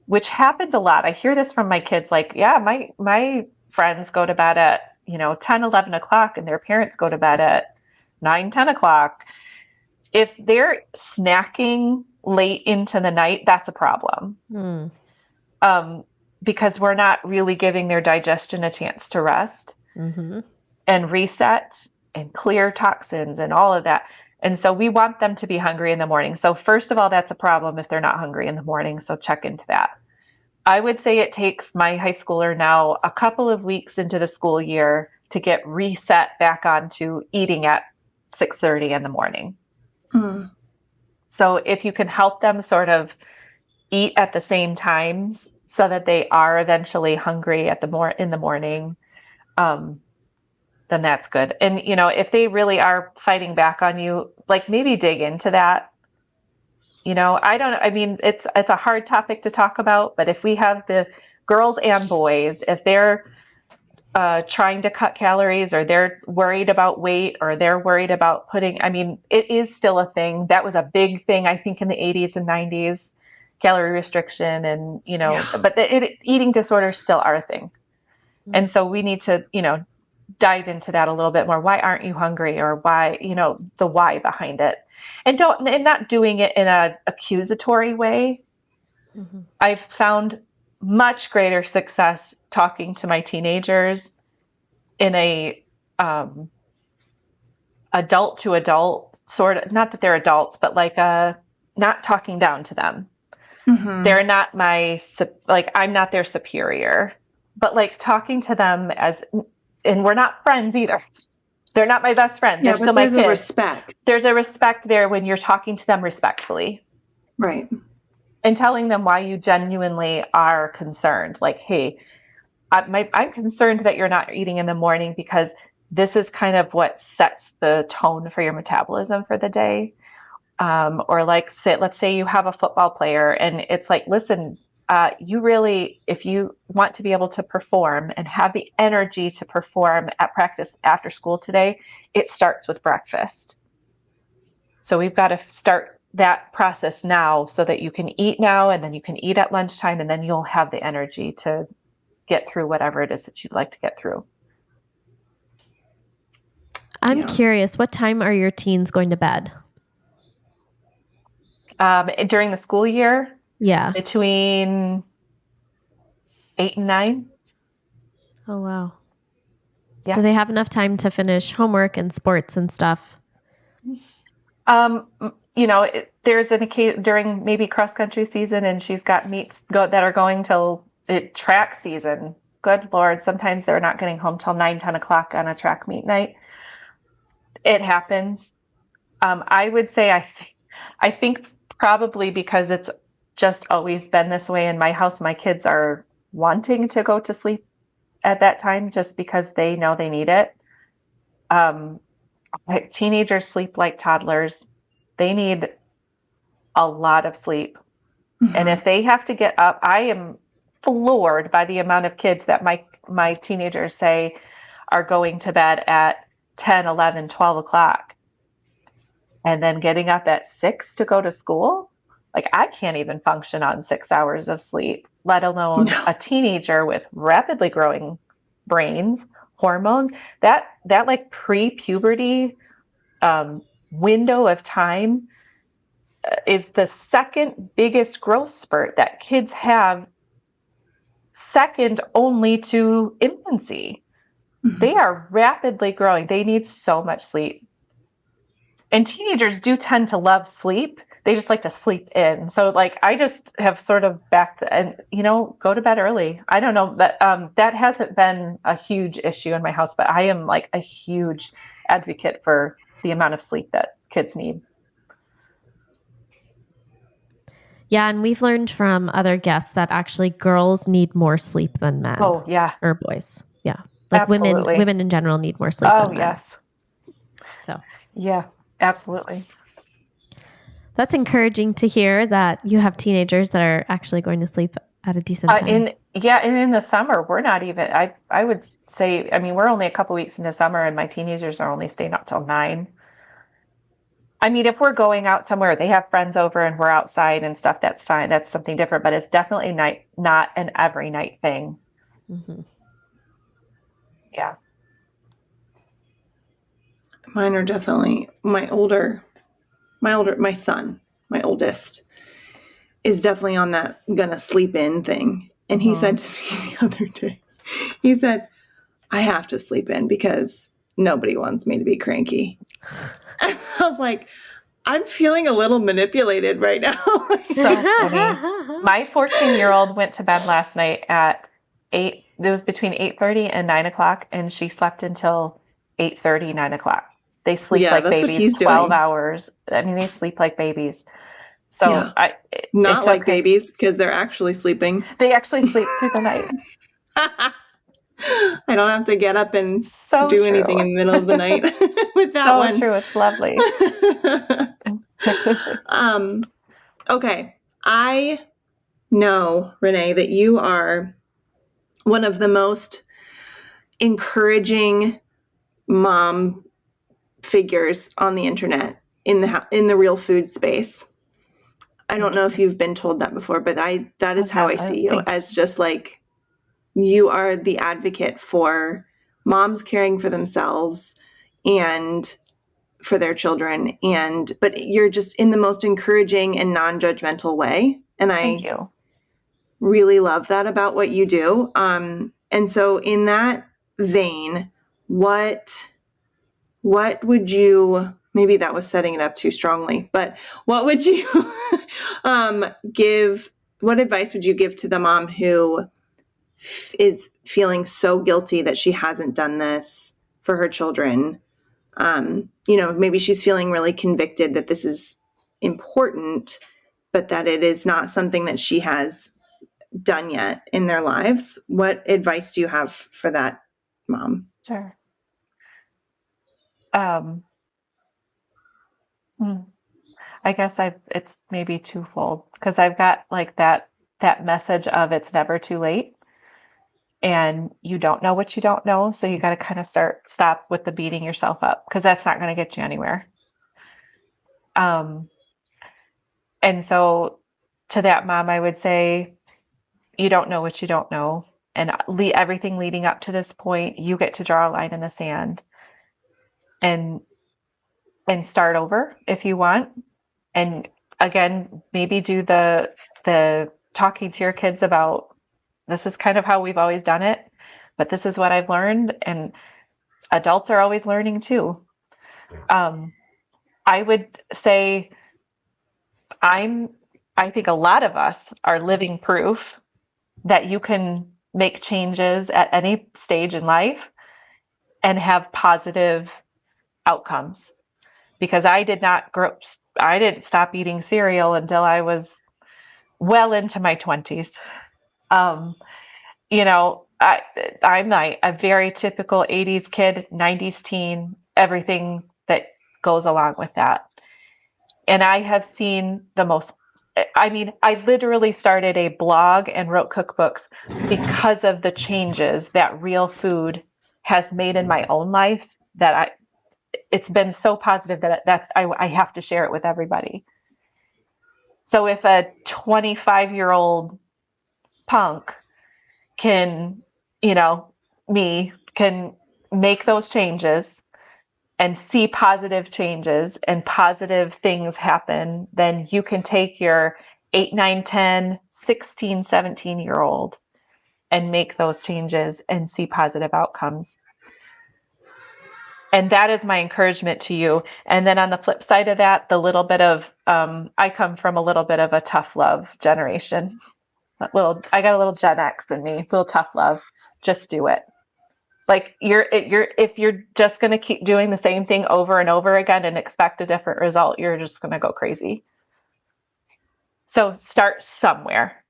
which happens a lot. I hear this from my kids, my friends go to bed at 10, 11 o'clock, and their parents go to bed at 9, 10 o'clock. If they're snacking late into the night, that's a problem. Because we're not really giving their digestion a chance to rest and reset and clear toxins and all of that. And so we want them to be hungry in the morning. So first of all, that's a problem if they're not hungry in the morning. So check into that. I would say it takes my high schooler now a couple of weeks into the school year to get reset back onto eating at 6:30 in the morning. So if you can help them sort of eat at the same times so that they are eventually hungry in the morning, then that's good. And if they really are fighting back on you, maybe dig into that. I mean, it's a hard topic to talk about, but if we have the girls and boys, if they're trying to cut calories, or they're worried about weight, or they're worried about it is still a thing. That was a big thing, I think, in the 80s and 90s, calorie restriction, and, but eating disorders still are a thing. And so we need to, dive into that a little bit more. Why aren't you hungry? Or why, the why behind it. And not doing it in an accusatory way. I've found much greater success talking to my teenagers in a adult to adult sort of, not that they're adults, but not talking down to them. They're not I'm not their superior, but talking to them and we're not friends either. They're not my best friends. Yeah, they're still my kids. There's a respect. There's a respect there when you're talking to them respectfully. Right. And telling them why you genuinely are concerned. Hey, I'm concerned that you're not eating in the morning because this is kind of what sets the tone for your metabolism for the day. Or like, let's say you have a football player and it's like, listen, you really, if you want to be able to perform and have the energy to perform at practice after school today, it starts with breakfast. So we've got to start that process now so that you can eat now, and then you can eat at lunchtime, and then you'll have the energy to get through whatever it is that you'd like to get through. I'm curious, what time are your teens going to bed? During the school year, Yeah. between 8 and 9. Oh, wow. Yeah. So they have enough time to finish homework and sports and stuff. There's an occasion during maybe cross country season, and she's got meets that are going till track season. Good Lord, sometimes they're not getting home till 9, 10 o'clock on a track meet night. It happens. I would say I think probably because it's just always been this way in my house, my kids are wanting to go to sleep at that time just because they know they need it. Teenagers sleep like toddlers. They need a lot of sleep. Mm-hmm. And if they have to get up, I am floored by the amount of kids that my teenagers say are going to bed at 10, 11, 12 o'clock. And then getting up at 6 to go to school. Like, I can't even function on 6 hours of sleep, let alone a teenager with rapidly growing brains, hormones. That like pre-puberty window of time is the second biggest growth spurt that kids have, second only to infancy. Mm-hmm. They are rapidly growing. They need so much sleep. And teenagers do tend to love sleep. They just like to sleep in. So like, I just have sort of backed and, go to bed early. I don't know that, that hasn't been a huge issue in my house, but I am like a huge advocate for the amount of sleep that kids need. Yeah. And we've learned from other guests that actually girls need more sleep than men. Oh yeah. Or boys. Yeah. Like absolutely. women in general need more sleep than men. Oh yes. So. Yeah. Absolutely. That's encouraging to hear that you have teenagers that are actually going to sleep at a decent time. And in the summer, we're not even, I would say, we're only a couple weeks into summer and my teenagers are only staying up till 9. If we're going out somewhere, they have friends over and we're outside and stuff, that's fine. That's something different, but it's definitely not an every night thing. Mm-hmm. Yeah. Mine are definitely my son, my oldest, is definitely on that gonna sleep in thing. And he said to me the other day, he said, I have to sleep in because nobody wants me to be cranky. And I was like, I'm feeling a little manipulated right now. So funny. My 14-year-old went to bed last night at 8. It was between 8:30 and 9 o'clock, and she slept until 8:30, 9 o'clock. They sleep like babies, 12 hours. They sleep like babies. So not like babies because they're actually sleeping. They actually sleep through the night. I don't have to get up and do anything in the middle of the night with that one. So true. It's lovely. Okay. I know, Renee, that you are one of the most encouraging mom figures on the internet in the real food space. I don't know if you've been told that before, but that is how I see you, as just like, you are the advocate for moms caring for themselves and for their children, but you're just in the most encouraging and non-judgmental way. And Thank you. Really love that about what you do. And so in that vein, what would you, maybe that was setting it up too strongly, but what would you what advice would you give to the mom who is feeling so guilty that she hasn't done this for her children? Maybe she's feeling really convicted that this is important, but that it is not something that she has done yet in their lives. What advice do you have for that mom? Sure. Um, hmm, I guess it's maybe twofold because I've got like that message of it's never too late and you don't know what you don't know. So you got to kind of stop with the beating yourself up because that's not going to get you anywhere. Um, and so to that mom, I would say, you don't know what you don't know. And everything leading up to this point, you get to draw a line in the sand and start over if you want. And again, maybe do the talking to your kids about this is kind of how we've always done it, but this is what I've learned, and adults are always learning too. I would say I think a lot of us are living proof that you can make changes at any stage in life and have positive outcomes. Because I didn't stop eating cereal until I was well into my 20s. Um, I'm like a very typical 80s kid, 90s teen, everything that goes along with that. And I have seen I literally started a blog and wrote cookbooks because of the changes that real food has made in my own life it's been so positive that I have to share it with everybody. So if a 25-year-old punk can, you know, can make those changes and see positive changes and positive things happen, then you can take your 8, 9, 10, 16, 17-year-old and make those changes and see positive outcomes. And that is my encouragement to you. And then on the flip side of that, I come from a little bit of a tough love generation. I got a little Gen X in me, a little tough love. Just do it. Like if you're just going to keep doing the same thing over and over again and expect a different result, you're just going to go crazy. So start somewhere.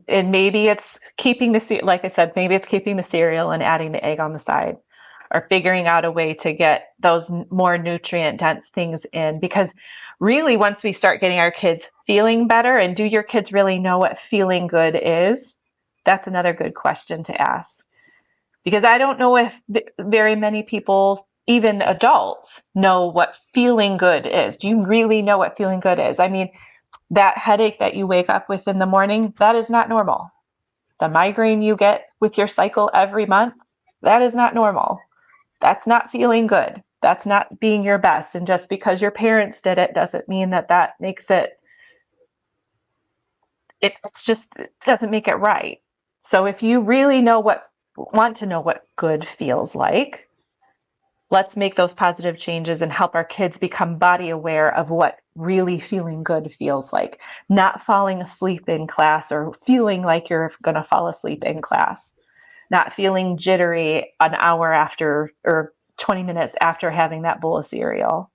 And maybe it's like I said, maybe it's keeping the cereal and adding the egg on the side, or figuring out a way to get those more nutrient dense things in. Because really, once we start getting our kids feeling better, and do your kids really know what feeling good is? That's another good question to ask. Because I don't know if very many people, even adults, know what feeling good is. Do you really know what feeling good is? I mean, that headache that you wake up with in the morning, that is not normal. The migraine you get with your cycle every month, that is not normal. That's not feeling good. That's not being your best. And just because your parents did it doesn't mean that makes it doesn't make it right. So if you really want to know what good feels like, let's make those positive changes and help our kids become body aware of what really feeling good feels like. Not falling asleep in class or feeling like you're going to fall asleep in class. Not feeling jittery an hour after or 20 minutes after having that bowl of cereal.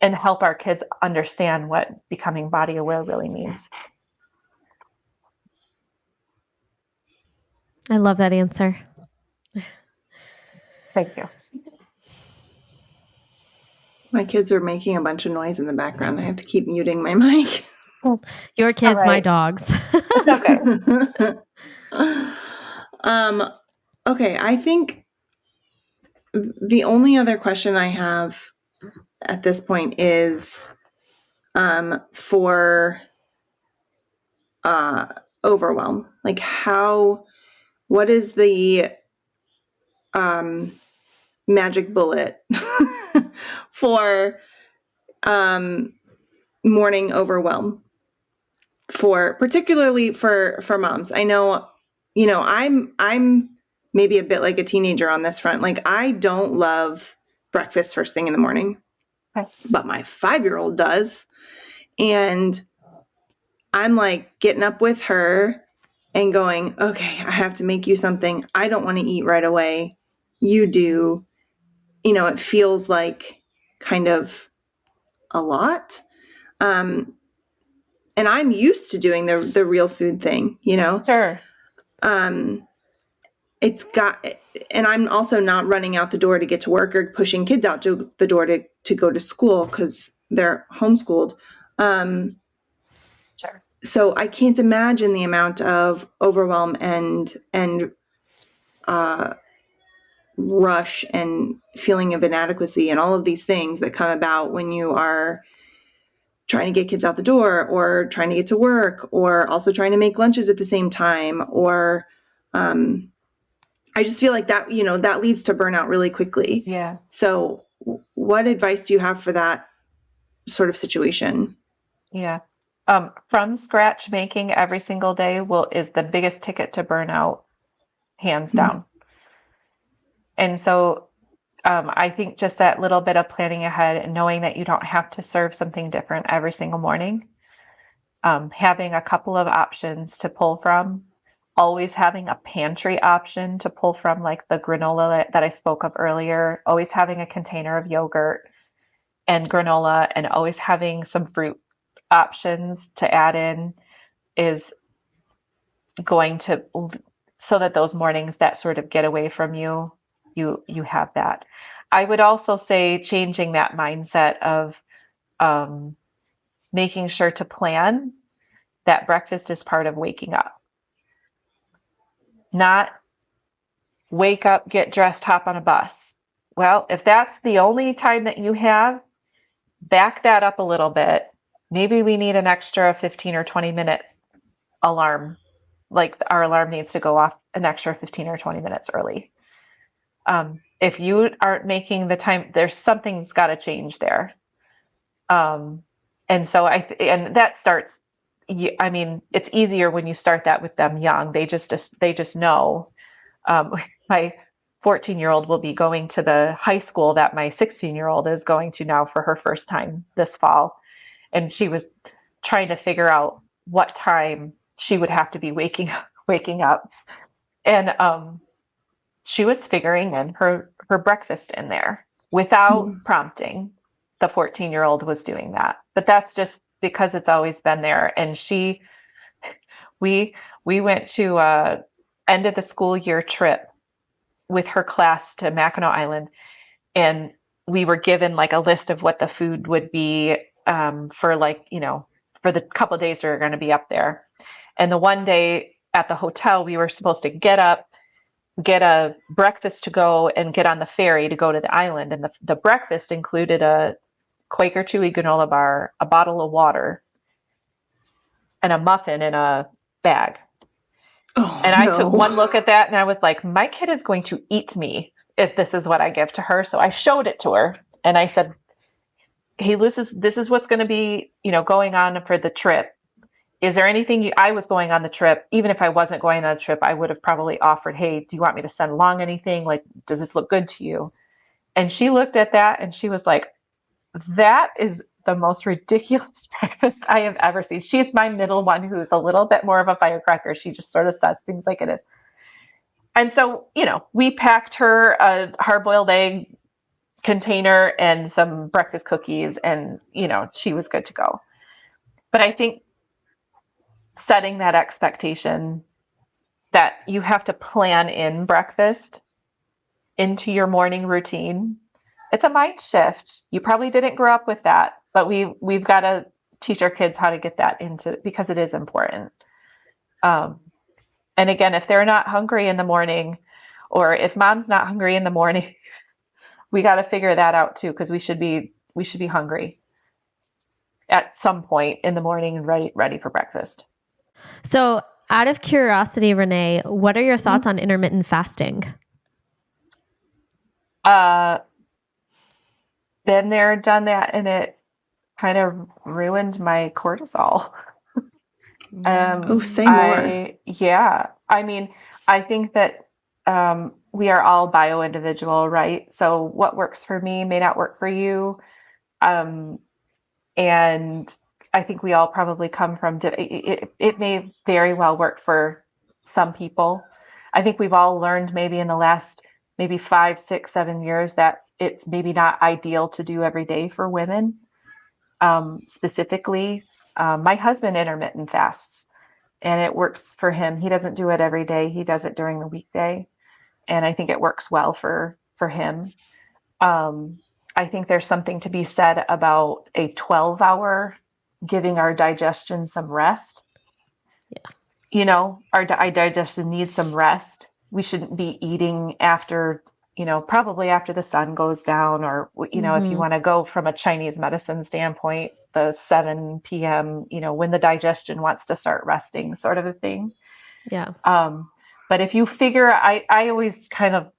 And help our kids understand what becoming body aware really means. I love that answer. Thank you. My kids are making a bunch of noise in the background. I have to keep muting my mic. Your kids, All my right. dogs. It's okay. Okay, I think the only other question I have at this point is for overwhelm. Like what is the magic bullet for morning overwhelm, particularly for moms? I know, I'm maybe a bit like a teenager on this front. Like, I don't love breakfast first thing in the morning, Okay. but my 5-year-old does. And I'm like getting up with her and going, okay, I have to make you something. I don't want to eat right away. You do. It feels like kind of a lot. And I'm used to doing the real food thing, Sure. And and I'm also not running out the door to get to work or pushing kids out to the door to go to school because they're homeschooled. Sure. So I can't imagine the amount of overwhelm and rush and feeling of inadequacy and all of these things that come about when you are trying to get kids out the door or trying to get to work or also trying to make lunches at the same time. Or I just feel like that, that leads to burnout really quickly. Yeah. So what advice do you have for that sort of situation? Yeah. From scratch making every single day is the biggest ticket to burnout, hands down. And so I think just that little bit of planning ahead and knowing that you don't have to serve something different every single morning, having a couple of options to pull from, always having a pantry option to pull from, like the granola that I spoke of earlier, always having a container of yogurt and granola, and always having some fruit options to add in is going to, so that those mornings that sort of get away from you, you have that. I would also say changing that mindset of making sure to plan that breakfast is part of waking up, not wake up, get dressed, hop on a bus. Well, if that's the only time that you have, back that up a little bit. Maybe we need an extra 15 or 20-minute alarm. Like our alarm needs to go off an extra 15 or 20 minutes early. If you aren't making the time, there's something's got to change there. And so and that starts, I mean, it's easier when you start that with them young. They just know. My 14-year-old will be going to the high school that my 16-year-old is going to now for her first time this fall. And she was trying to figure out what time she would have to be waking up. And she was figuring in her breakfast in there without prompting. The 14-year-old was doing that, but that's just because it's always been there. And we went to end of the school year trip with her class to Mackinac Island, and we were given like a list of what the food would be for for the couple of days we were going to be up there. And the one day at the hotel, we were supposed to get up, get a breakfast to go, and get on the ferry to go to the island. And the breakfast included a Quaker Chewy granola bar, a bottle of water, and a muffin in a bag. And I took one look at that and I was like, my kid is going to eat me if this is what I give to her. So I showed it to her and I said, hey, this is what's going to be, going on for the trip. Is there anything I was going on the trip, even if I wasn't going on the trip, I would have probably offered, hey, do you want me to send along anything? Like, does this look good to you? And she looked at that and she was like, that is the most ridiculous breakfast I have ever seen. She's my middle one who's a little bit more of a firecracker. She just sort of says things like it is. And so, we packed her a hard-boiled egg container and some breakfast cookies and, she was good to go. But I think setting that expectation that you have to plan in breakfast into your morning routine, it's a mind shift. You probably didn't grow up with that, but we've got to teach our kids how to get that into, because it is important. And again, if they're not hungry in the morning, or if mom's not hungry in the morning, we got to figure that out too, because we should be hungry at some point in the morning and ready for breakfast. So, out of curiosity, Renee, what are your thoughts on intermittent fasting? Been there, done that, and it kind of ruined my cortisol. Say more. Yeah. I mean, I think that we are all bio-individual, right? So what works for me may not work for you. And I think we all probably come from, it may very well work for some people. I think we've all learned maybe in the last maybe 5, 6, 7 years that it's maybe not ideal to do every day for women. Specifically, my husband intermittent fasts and it works for him. He doesn't do it every day. He does it during the weekday. and I think it works well for him. I think there's something to be said about a 12-hour, giving our digestion some rest. Our digestion needs some rest. We shouldn't be eating after, probably after the sun goes down, or, if you want to go from a Chinese medicine standpoint, the 7 p.m., when the digestion wants to start resting, sort of a thing. Yeah. But if you figure, I always kind of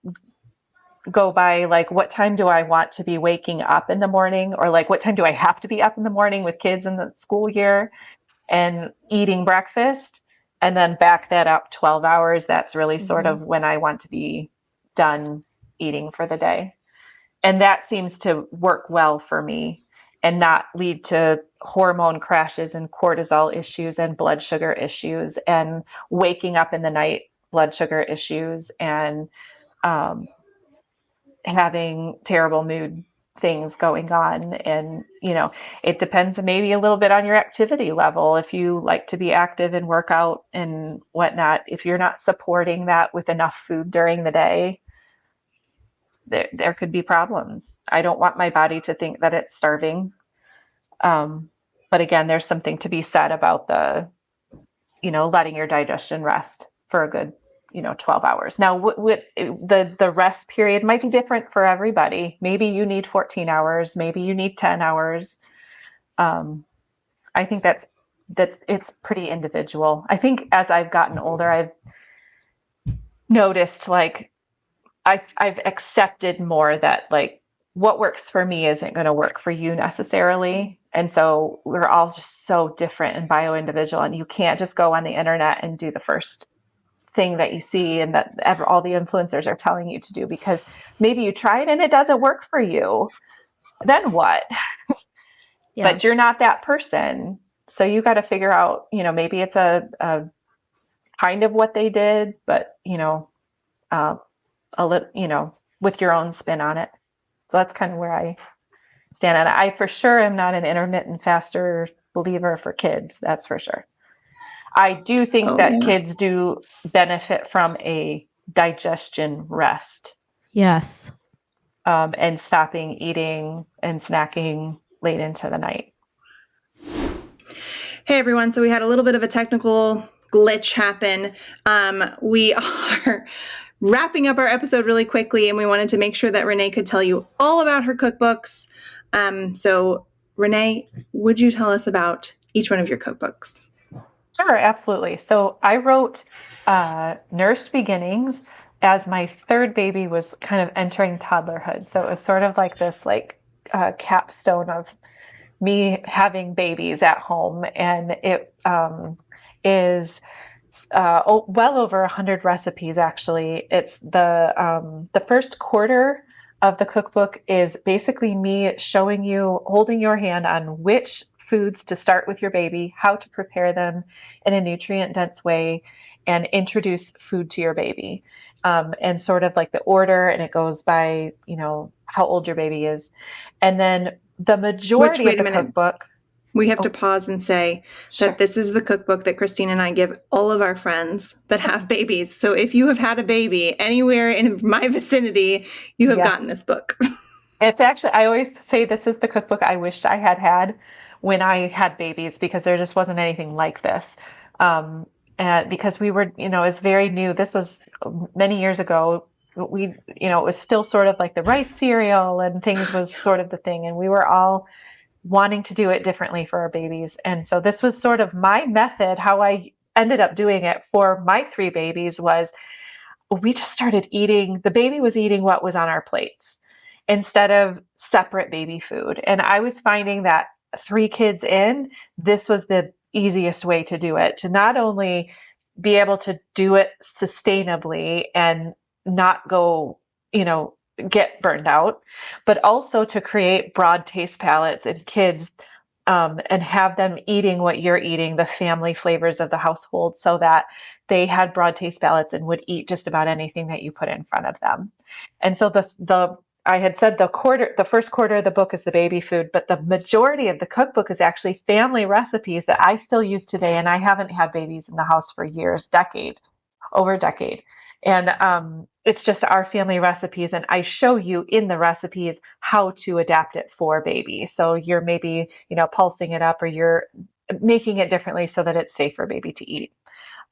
go by like, what time do I want to be waking up in the morning? Or like, what time do I have to be up in the morning with kids in the school year and eating breakfast? And then back that up 12 hours. That's really sort of when I want to be done eating for the day. And that seems to work well for me and not lead to hormone crashes and cortisol issues and blood sugar issues and waking up in the night blood sugar issues and having terrible mood things going on. And, it depends maybe a little bit on your activity level. If you like to be active and work out and whatnot, if you're not supporting that with enough food during the day, there could be problems. I don't want my body to think that it's starving. But again, there's something to be said about letting your digestion rest for a good 12 hours. Now, the rest period might be different for everybody. Maybe you need 14 hours, maybe you need 10 hours. I think that's it's pretty individual. I think as I've gotten older, I've noticed like I've accepted more that like what works for me isn't going to work for you necessarily. And so we're all just so different and bio-individual, and you can't just go on the internet and do the first thing that you see and that all the influencers are telling you to do, because maybe you try it and it doesn't work for you. Then what? Yeah. But you're not that person. So you got to figure out, maybe it's a kind of what they did, but, a little, with your own spin on it. So that's kind of where I stand on it. I for sure am not an intermittent faster believer for kids. That's for sure. I do think that kids do benefit from a digestion rest. Yes. And stopping eating and snacking late into the night. Hey everyone, so we had a little bit of a technical glitch happen. We are wrapping up our episode really quickly, and we wanted to make sure that Renee could tell you all about her cookbooks. So Renee, would you tell us about each one of your cookbooks? Sure, absolutely. So I wrote Nourished Beginnings as my third baby was kind of entering toddlerhood. So it was sort of like this capstone of me having babies at home. And it is well over 100 recipes, actually. It's the first quarter of the cookbook is basically me showing you, holding your hand on which foods to start with your baby, how to prepare them in a nutrient-dense way, and introduce food to your baby. And sort of like the order, and it goes by, how old your baby is. And then the majority of the cookbook. We have to pause and say that this is the cookbook that Christine and I give all of our friends that have babies. So if you have had a baby anywhere in my vicinity, you have gotten this book. It's actually, I always say this is the cookbook I wished I had when I had babies, because there just wasn't anything like this. And because we were, it's very new. This was many years ago. It was still sort of like the rice cereal and things was sort of the thing. And we were all wanting to do it differently for our babies. And so this was sort of my method. How I ended up doing it for my 3 babies was we just started eating, the baby was eating what was on our plates instead of separate baby food. And I was finding that 3 kids in, this was the easiest way to do it, to not only be able to do it sustainably and not go, get burned out, but also to create broad taste palettes in kids, and have them eating what you're eating, the family flavors of the household, so that they had broad taste palettes and would eat just about anything that you put in front of them. And so I had said the first quarter of the book is the baby food, but the majority of the cookbook is actually family recipes that I still use today. And I haven't had babies in the house for years, over a decade. And it's just our family recipes. And I show you in the recipes how to adapt it for baby. So you're maybe, pulsing it up, or you're making it differently so that it's safe for baby to eat.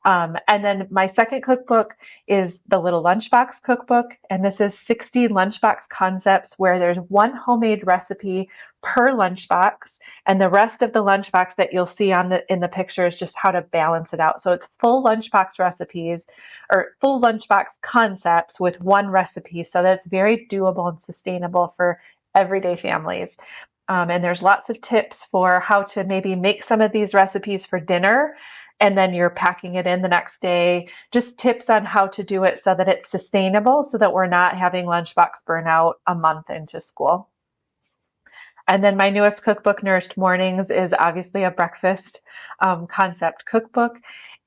And then my second cookbook is the Little Lunchbox Cookbook. And this is 60 lunchbox concepts where there's one homemade recipe per lunchbox. And the rest of the lunchbox that you'll see in the picture is just how to balance it out. So it's full lunchbox recipes, or full lunchbox concepts with one recipe. So that's very doable and sustainable for everyday families. And there's lots of tips for how to maybe make some of these recipes for dinner, and then you're packing it in the next day. Just tips on how to do it so that it's sustainable, so that we're not having lunchbox burnout a month into school. And then my newest cookbook, Nourished Mornings, is obviously a breakfast concept cookbook.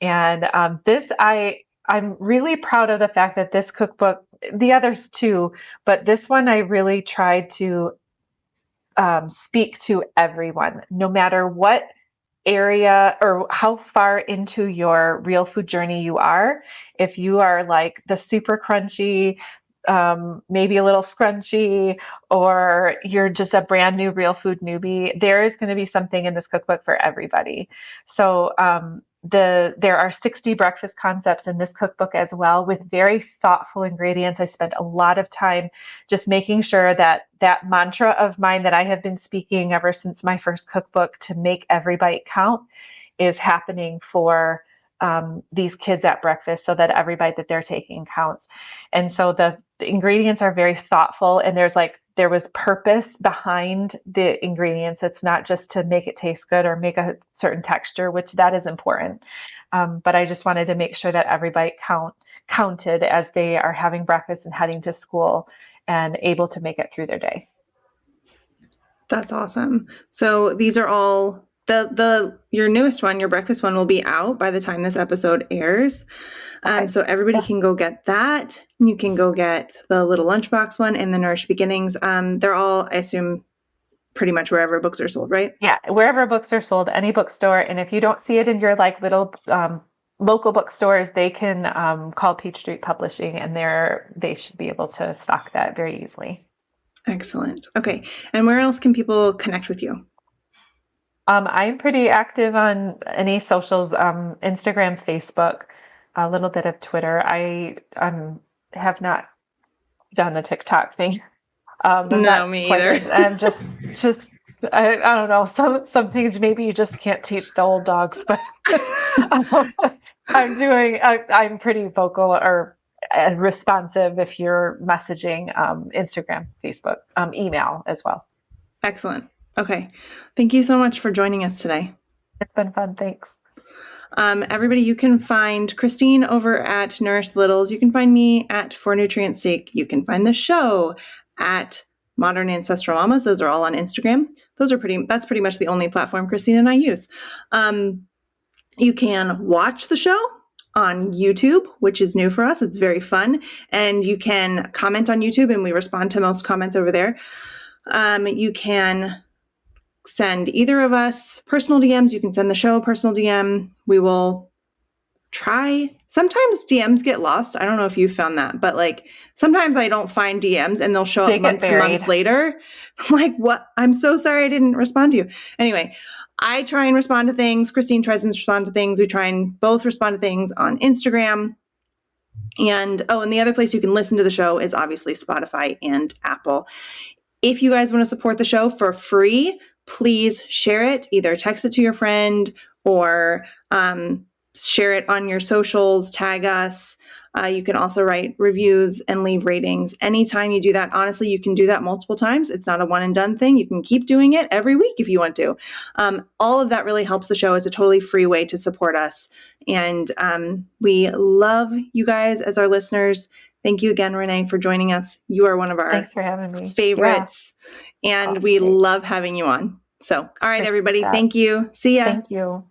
And I'm really proud of the fact that this cookbook, the others too, but this one I really tried to speak to everyone, no matter what area or how far into your real food journey you are. If you are like the super crunchy, maybe a little scrunchy, or you're just a brand new real food newbie, there is going to be something in this cookbook for everybody. So there are 60 breakfast concepts in this cookbook as well, with very thoughtful ingredients. I spent a lot of time just making sure that that mantra of mine that I have been speaking ever since my first cookbook, to make every bite count, is happening for these kids at breakfast, so that every bite that they're taking counts. And so the ingredients are very thoughtful, and there was purpose behind the ingredients. It's not just to make it taste good or make a certain texture, which that is important. But I just wanted to make sure that every bite counted as they are having breakfast and heading to school and able to make it through their day. That's awesome. So these are all your newest one, your breakfast one, will be out by the time this episode airs. Okay. So everybody can go get that. You can go get the Little Lunchbox one and the Nourished Beginnings. They're all, I assume, pretty much wherever books are sold, right? Yeah, wherever books are sold, any bookstore. And if you don't see it in your little local bookstores, they can call Peach Street Publishing, and they should be able to stock that very easily. Excellent. Okay. And where else can people connect with you? I'm pretty active on any socials, Instagram, Facebook, a little bit of Twitter. I have not done the TikTok thing. No, me either. I'm just I don't know. Some things maybe you just can't teach the old dogs, but I'm pretty vocal or responsive if you're messaging, Instagram, Facebook, email as well. Excellent. Okay. Thank you so much for joining us today. It's been fun. Thanks. Everybody, you can find Christine over at Nourished Littles. You can find me at For Nutrient's Sake. You can find the show at Modern Ancestral Mamas. Those are all on Instagram. That's pretty much the only platform Christine and I use. You can watch the show on YouTube, which is new for us. It's very fun. And you can comment on YouTube, and we respond to most comments over there. You can send either of us personal DMs. You can send the show a personal DM. We will try. Sometimes DMs get lost. I don't know if you've found that, but sometimes I don't find DMs and they'll show up months and months later. I'm like, what? I'm so sorry I didn't respond to you. Anyway, I try and respond to things. Christine tries and respond to things. We try and both respond to things on Instagram. And the other place you can listen to the show is obviously Spotify and Apple. If you guys want to support the show for free, please share it. Either text it to your friend or share it on your socials, tag us. You can also write reviews and leave ratings. Anytime you do that, honestly, you can do that multiple times. It's not a one and done thing. You can keep doing it every week if you want to. All of that really helps the show. It's a totally free way to support us. And we love you guys as our listeners. Thank you again, Renee, for joining us. You are one of our Thanks for having me. Favorites. Yeah. And we love having you on. So, all right, everybody. Thank you. See ya. Thank you.